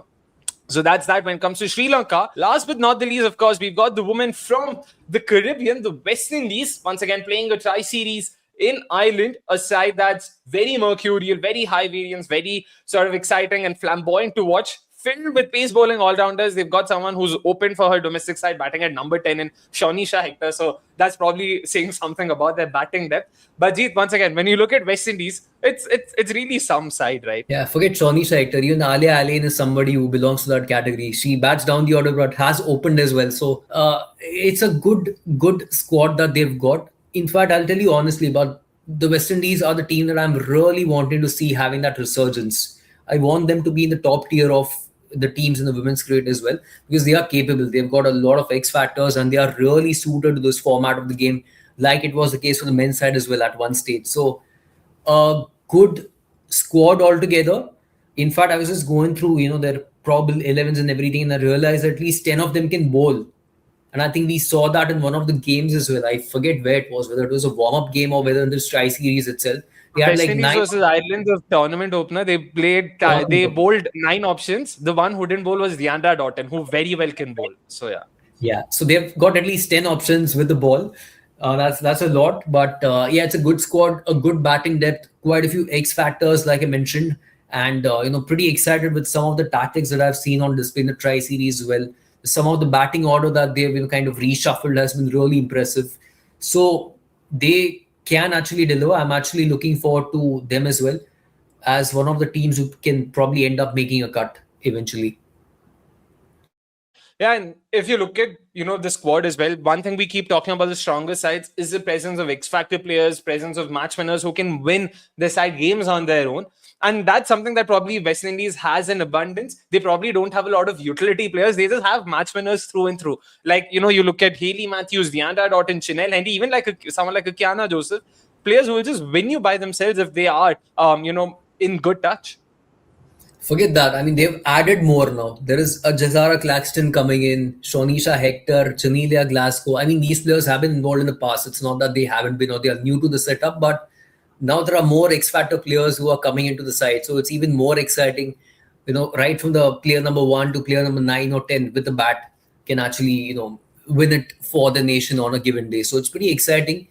So that's that when it comes to Sri Lanka. Last but not the least, of course, we've got the women from the Caribbean, the West Indies, once again playing a tri-series in Ireland, a side that's very mercurial, very high variance, very sort of exciting and flamboyant to watch. Filled with pace bowling all-rounders. They've got someone who's open for her domestic side batting at number 10 in Shawnisha Hector. So that's probably saying something about their batting depth. But Jeet, once again, when you look at West Indies, it's really some side, right? Yeah, forget Shawnisha Hector. Even Alia Alain is somebody who belongs to that category. She bats down the order but has opened as well. So it's a good squad that they've got. In fact, I'll tell you honestly, but the West Indies are the team that I'm really wanting to see having that resurgence. I want them to be in the top tier of the teams in the women's cricket as well because they are capable. They've got a lot of X factors and they are really suited to this format of the game, like it was the case for the men's side as well at one stage. So a good squad altogether. In fact, I was just going through, their probable 11s and everything, and I realized at least 10 of them can bowl. And I think we saw that in one of the games as well. I forget where it was, whether it was a warm-up game or whether in this tri-series itself. They had West like Indies 9 versus Ireland, the tournament opener. They bowled 9 options. The one who didn't bowl was Deandra Doughton, who very well can bowl. So yeah. Yeah, so they've got at least 10 options with the ball. That's a lot, but yeah, it's a good squad, a good batting depth, quite a few X factors, like I mentioned, and pretty excited with some of the tactics that I've seen on display in the Tri Series as well. Some of the batting order that they've kind of reshuffled has been really impressive. So they can actually deliver. I'm actually looking forward to them as well as one of the teams who can probably end up making a cut eventually. Yeah, and if you look at the squad as well, one thing we keep talking about the stronger sides is the presence of X factor players, presence of match winners who can win their side games on their own. And that's something that probably West Indies has in abundance. They probably don't have a lot of utility players. They just have match winners through and through. Like, you look at Haley Matthews, Deandra Dottin, Chinel Hendy, even someone like a Kiana Joseph, players who will just win you by themselves if they are, in good touch. Forget that. I mean, they've added more now. There is a Jazara Claxton coming in, Shonisha Hector, Janelia Glasgow. I mean, these players have been involved in the past. It's not that they haven't been or they are new to the setup, but now there are more X Factor players who are coming into the side. So it's even more exciting, right from the player number 1 to player number 9 or 10 with the bat can actually, win it for the nation on a given day. So it's pretty exciting.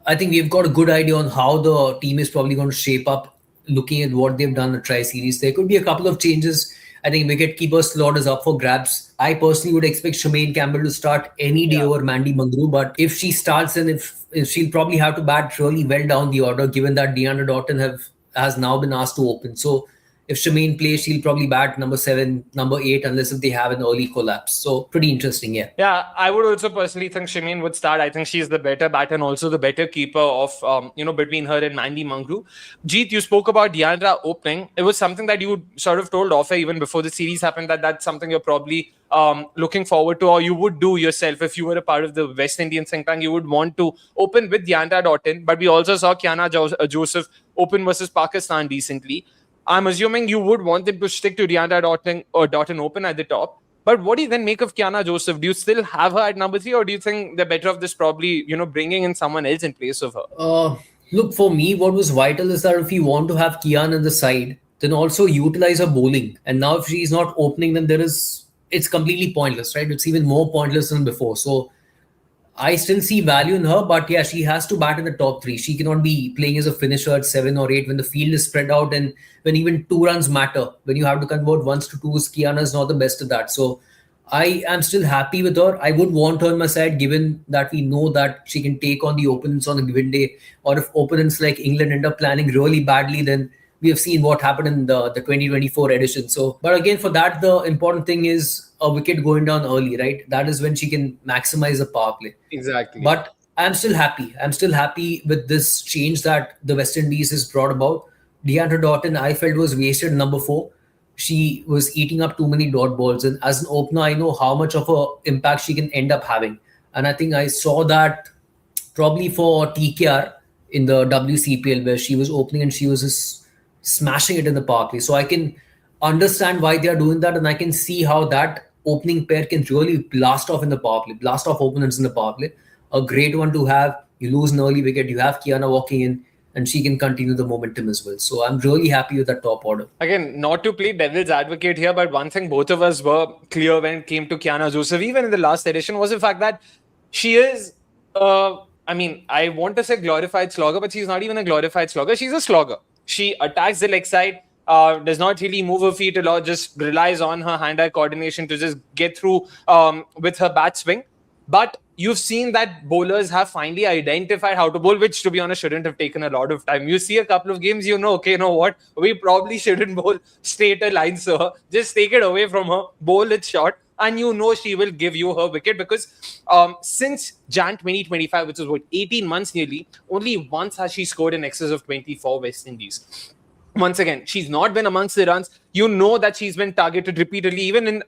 I think we've got a good idea on how the team is probably going to shape up. Looking at what they've done in the tri-series, there could be a couple of changes. I think wicket-keeper slot is up for grabs. I personally would expect Shemaine Campbell to start any day over Mandy Mangru, but if she starts, and if she'll probably have to bat really well down the order, given that Deandra Dottin has now been asked to open. So if Shemaine plays, she'll probably bat number 7, number 8, unless if they have an early collapse. So pretty interesting, yeah. Yeah, I would also personally think Shemaine would start. I think she's the better batter and also the better keeper of, between her and Mandy Mangru. Jeet, you spoke about Deandra opening. It was something that you sort of told off even before the series happened, that's something you're probably looking forward to, or you would do yourself if you were a part of the West Indian think tank. You would want to open with Deandra Dottin, but we also saw Kiana Joseph open versus Pakistan recently. I'm assuming you would want them to stick to Deandra Dottin or Dottin open at the top. But what do you then make of Kiana Joseph? Do you still have her at number 3, or do you think they're better off this probably, bringing in someone else in place of her? Look, for me, what was vital is that if you want to have Kian on the side, then also utilize her bowling. And now if she's not opening, then it's completely pointless, right? It's even more pointless than before. So I still see value in her, but yeah, she has to bat in the top 3. She cannot be playing as a finisher at 7 or 8 when the field is spread out and when even 2 runs matter. When you have to convert 1s to 2s, Kiana is not the best at that. So I am still happy with her. I would want her on my side, given that we know that she can take on the opponents on a given day. Or if opponents like England end up planning really badly, then we have seen what happened in the 2024 edition. So, but again, for that, the important thing is a wicket going down early, right? That is when she can maximize the power play. Exactly. But I'm still happy. I'm still happy with this change that the West Indies has brought about. Deandra Dottin, I felt, was wasted number 4. She was eating up too many dot balls. And as an opener, I know how much of an impact she can end up having. And I think I saw that probably for TKR in the WCPL, where she was opening and she was just smashing it in the power play. So I can understand why they are doing that, and I can see how that opening pair can really blast off in the power play, blast off opponents in the power play. A great one to have. You lose an early wicket, you have Kiana walking in, and she can continue the momentum as well. So I'm really happy with that top order. Again, not to play devil's advocate here, but one thing both of us were clear when it came to Kiana Joseph, even in the last edition, was the fact that she is, I want to say glorified slogger, but she's not even a glorified slogger. She's a slogger. She attacks the leg side, does not really move her feet a lot, just relies on her hand-eye coordination to just get through with her bat swing. But you've seen that bowlers have finally identified how to bowl, which, to be honest, shouldn't have taken a lot of time. You see a couple of games, okay, you know what? We probably shouldn't bowl straighter lines to her. Just take it away from her, bowl it short, and she will give you her wicket, because since Jan 2025, which is 18 months nearly, only once has she scored in excess of 24 West Indies. Once again, she's not been amongst the runs. You know that she's been targeted repeatedly. Even in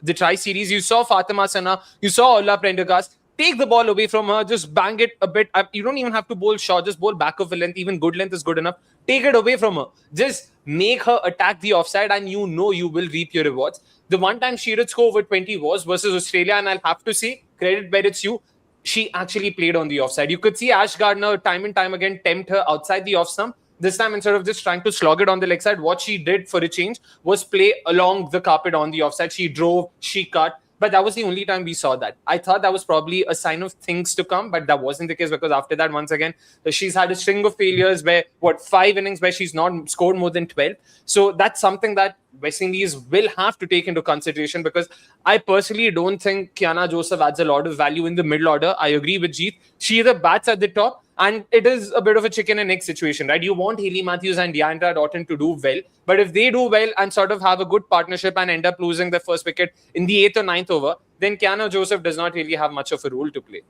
the tri-series, you saw Fatima Sana, you saw Ola Prendergast. Take the ball away from her, just bang it a bit. You don't even have to bowl short, just bowl back of a length. Even good length is good enough. Take it away from her. Just make her attack the offside, and you will reap your rewards. The one time she did score over 20 was versus Australia, and I'll have to say, credit where it's due, she actually played on the offside. You could see Ash Gardner time and time again tempt her outside the off stump. This time, instead of just trying to slog it on the leg side, what she did for a change was play along the carpet on the offside. She drove, she cut. But that was the only time we saw that. I thought that was probably a sign of things to come, but that wasn't the case, because after that, once again, she's had a string of failures where, 5 innings where she's not scored more than 12. So that's something that West Indies will have to take into consideration, because I personally don't think Kiana Joseph adds a lot of value in the middle order. I agree with Jeet. She either bats at the top, and it is a bit of a chicken and egg situation, right? You want Haley Matthews and Deandra Dottin to do well, but if they do well and sort of have a good partnership and end up losing their first wicket in the 8th or 9th over, then Kiana Joseph does not really have much of a role to play.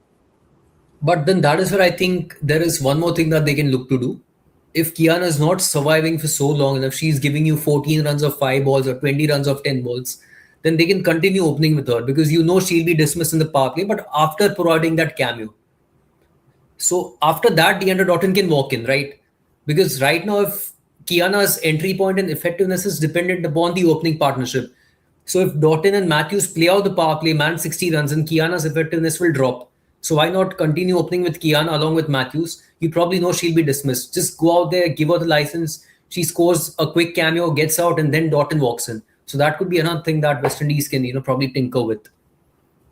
But then that is where I think there is one more thing that they can look to do. if Kiana is not surviving for so long, and if she's giving you 14 runs of 5 balls or 20 runs of 10 balls, then they can continue opening with her because you know she'll be dismissed in the power play. But after providing that cameo, so after that, Deandra Doughton can walk in, right? Because right now, if Kiana's entry point and effectiveness is dependent upon the opening partnership. So if Doughton and Matthews play out the power play, man 60 runs, and Kiana's effectiveness will drop. So why not continue opening with Kiana along with Matthews? You probably know she'll be dismissed. Just go out there, give her the license. She scores a quick cameo, gets out, and then Doughton walks in. So that could be another thing that West Indies can, probably tinker with.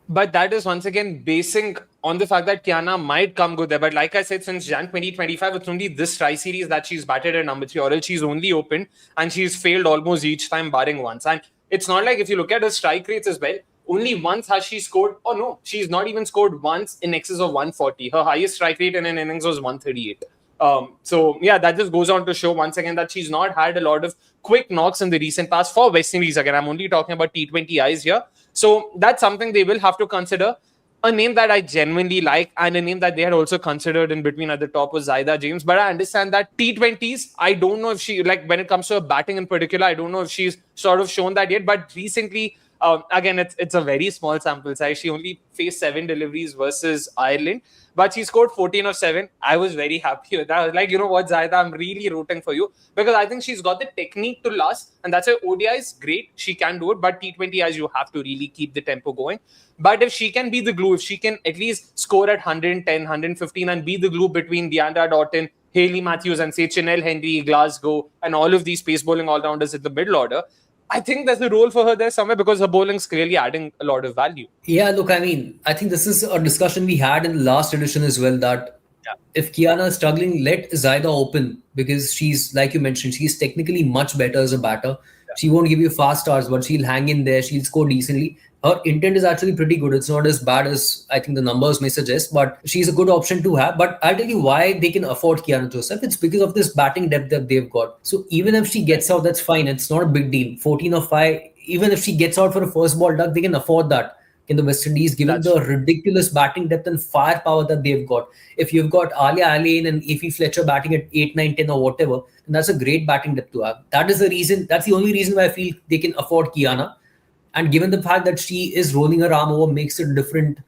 But that is once again basing on the fact that Kiana might come good there. But like I said, since Jan 2025, it's only this tri-series that she's batted at number 3, or else she's only opened and she's failed almost each time, barring once. And it's not like, if you look at her strike rates as well, only once has she scored. Oh no, she's not even scored once in excess of 140. Her highest strike rate in an innings was 138. So yeah, that just goes on to show once again that she's not had a lot of quick knocks in the recent past for West Indies. Again, I'm only talking about T20 eyes here. So that's something they will have to consider. A name that I genuinely like, and a name that they had also considered in between at the top, was Zaida James. But I understand that T20s, I don't know if she, like when it comes to her batting in particular, I don't know if she's sort of shown that yet. But recently, again, it's a very small sample size. She only faced 7 deliveries versus Ireland, but she scored 14 of 7. I was very happy with that. I was like, you know what, Zaida, I'm really rooting for you, because I think she's got the technique to last, and that's why ODI is great. She can do it, but T20 as you have to really keep the tempo going. But if she can be the glue, if she can at least score at 110, 115 and be the glue between Deandra Doughton, Hayley Matthews, and say Chinel Henry, Glasgow, and all of these pace bowling all-rounders in the middle order, I think there's a role for her there somewhere, because her bowling's clearly adding a lot of value. Yeah, look, I mean, I think this is a discussion we had in the last edition as well, that if Kiana is struggling, let Zaida open, because she's, like you mentioned, she's technically much better as a batter. She won't give you fast starts, but she'll hang in there. She'll score decently. Her intent is actually pretty good. It's not as bad as I think the numbers may suggest, but she's a good option to have. But I'll tell you why they can afford Kiana Joseph. It's because of this batting depth that they've got. So even if she gets out, that's fine. It's not a big deal. 14 or 5, even if she gets out for a first ball duck, they can afford that in the West Indies, given the ridiculous batting depth and firepower that they've got. If you've got Alia Alain and Effie Fletcher batting at 8, 9, 10 or whatever, then that's a great batting depth to have. That is the reason, that's the only reason why I feel they can afford Kiana. And given the fact that she is rolling her arm over, makes it a different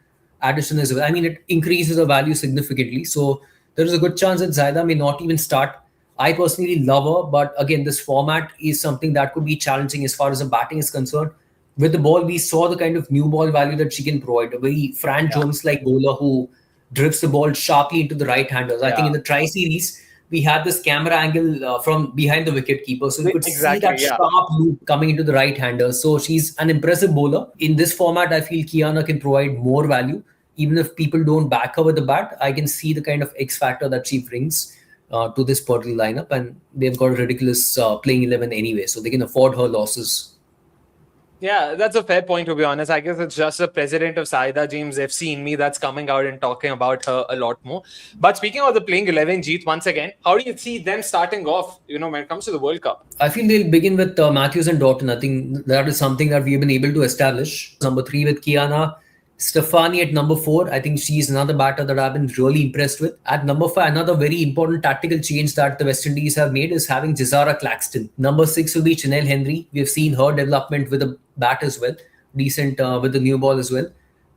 addition as well. I mean, it increases her value significantly. So there is a good chance that Zaida may not even start. I personally love her, but again, this format is something that could be challenging as far as the batting is concerned. With the ball, we saw the kind of new ball value that she can provide. A very Fran Jones-like bowler who drifts the ball sharply into the right-handers. I think in the Tri-Series, we had this camera angle from behind the wicket keeper. So you could see that sharp loop coming into the right-hander. So she's an impressive bowler. In this format, I feel Kiana can provide more value. Even if people don't back her with the bat, I can see the kind of X factor that she brings to this particular lineup. And they've got a ridiculous playing 11 anyway. So they can afford her losses. Yeah, that's a fair point, to be honest. I guess it's just the president of Zaida James FC in me that's coming out and talking about her a lot more. But speaking of the playing 11, Jeet, once again, how do you see them starting off, when it comes to the World Cup? I feel they'll begin with Matthews and Doughton. I think that is something that we've been able to establish. Number 3 with Kiana. Stefani at number 4. I think she's another batter that I've been really impressed with. At number 5, another very important tactical change that the West Indies have made is having Jazara Claxton. Number 6 will be Chinel Henry. We have seen her development with a bat as well. Decent with the new ball as well.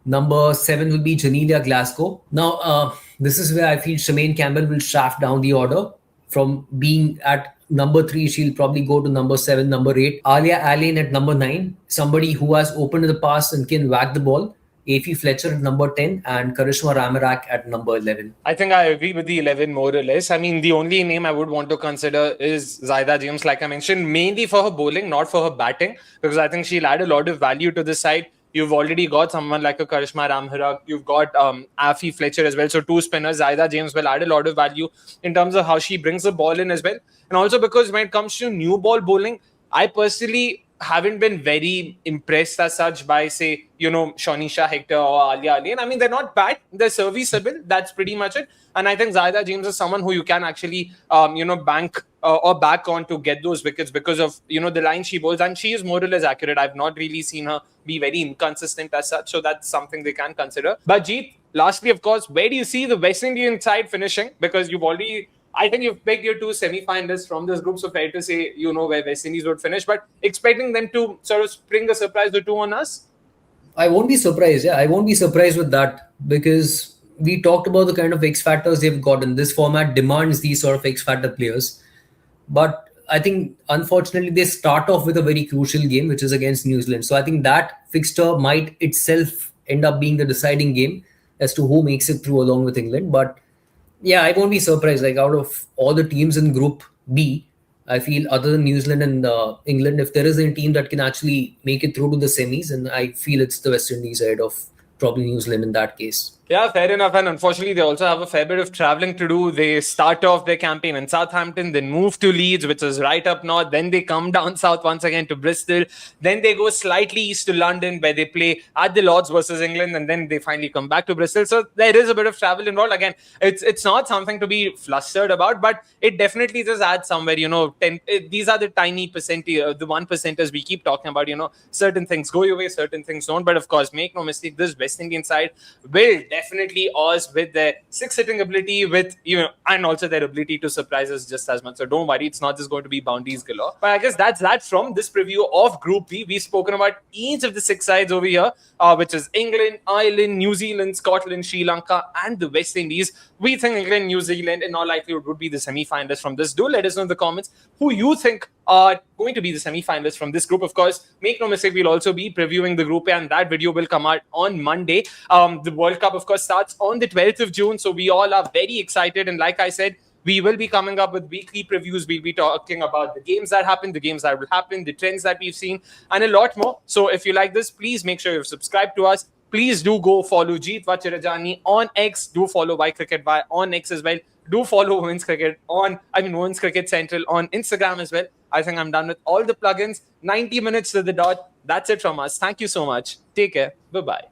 Number 7 will be Janelia Glasgow. Now, this is where I feel Shemaine Campbell will shaft down the order. From being at number 3, she'll probably go to number 7, number 8. Alia Alain at number 9. Somebody who has opened in the past and can whack the ball. Effie Fletcher at number 10 and Karishma Ramarak at number 11. I think I agree with the 11 more or less. I mean, the only name I would want to consider is Zaida James, like I mentioned, mainly for her bowling, not for her batting, because I think she'll add a lot of value to this side. You've already got someone like a Karishma Ramarak. You've got Effie Fletcher as well. So 2 spinners. Zaida James will add a lot of value in terms of how she brings the ball in as well. And also because when it comes to new ball bowling, I personally haven't been very impressed as such by, say, Shanisha Hector or Alia Alain. I mean, they're not bad. They're serviceable. That's pretty much it. And I think Zaida James is someone who you can actually, bank or back on to get those wickets because of, the line she bowls. And she is more or less accurate. I've not really seen her be very inconsistent as such. So that's something they can consider. But Jeet, lastly, of course, where do you see the West Indian side finishing? Because you've already I think you've picked your two semi-finalists from this group, so fair to say you know where West Indies would finish. But expecting them to sort of spring a surprise or two on us. I won't be surprised. Yeah, I won't be surprised with that because we talked about the kind of X factors they've got in this format demands these sort of X factor players. But I think unfortunately they start off with a very crucial game, which is against New Zealand. So I think that fixture might itself end up being the deciding game as to who makes it through along with England. But yeah, I won't be surprised. Like out of all the teams in Group B, I feel other than New Zealand and England, if there is a team that can actually make it through to the semis, and I feel it's the West Indies side of probably New Zealand in that case. Yeah, fair enough. And unfortunately, they also have a fair bit of traveling to do. They start off their campaign in Southampton, then move to Leeds, which is right up north. Then they come down south once again to Bristol. Then they go slightly east to London, where they play at the Lords versus England. And then they finally come back to Bristol. So there is a bit of travel involved. Again, it's not something to be flustered about, but it definitely just adds somewhere, 10, these are the tiny percentage, the 1%ers we keep talking about, certain things go your way, certain things don't. But of course, make no mistake, this West Indian side will definitely Oz with their six-hitting ability, and also their ability to surprise us just as much. So don't worry, it's not just going to be bounties galore. But I guess that's from this preview of Group B. We've spoken about each of the six sides over here, which is England, Ireland, New Zealand, Scotland, Sri Lanka, and the West Indies. We think England, New Zealand, in all likelihood would be the semi-finalists from this. Do let us know in the comments who you think are going to be the semi-finalists from this group. Of course, make no mistake, we'll also be previewing the group A, and that video will come out on Monday. The World Cup, of course, starts on the 12th of June, so we all are very excited. And like I said, we will be coming up with weekly previews. We'll be talking about the games that happen, the games that will happen, the trends that we've seen, and a lot more. So if you like this, please make sure you've subscribed to us. Please do go follow Jeet Vachharajani on X. Do follow Why Cricket Why on X as well. Do follow Women's Cricket Central on Instagram as well. I think I'm done with all the plugins. 90 minutes to the dot. That's it from us. Thank you so much. Take care. Bye-bye.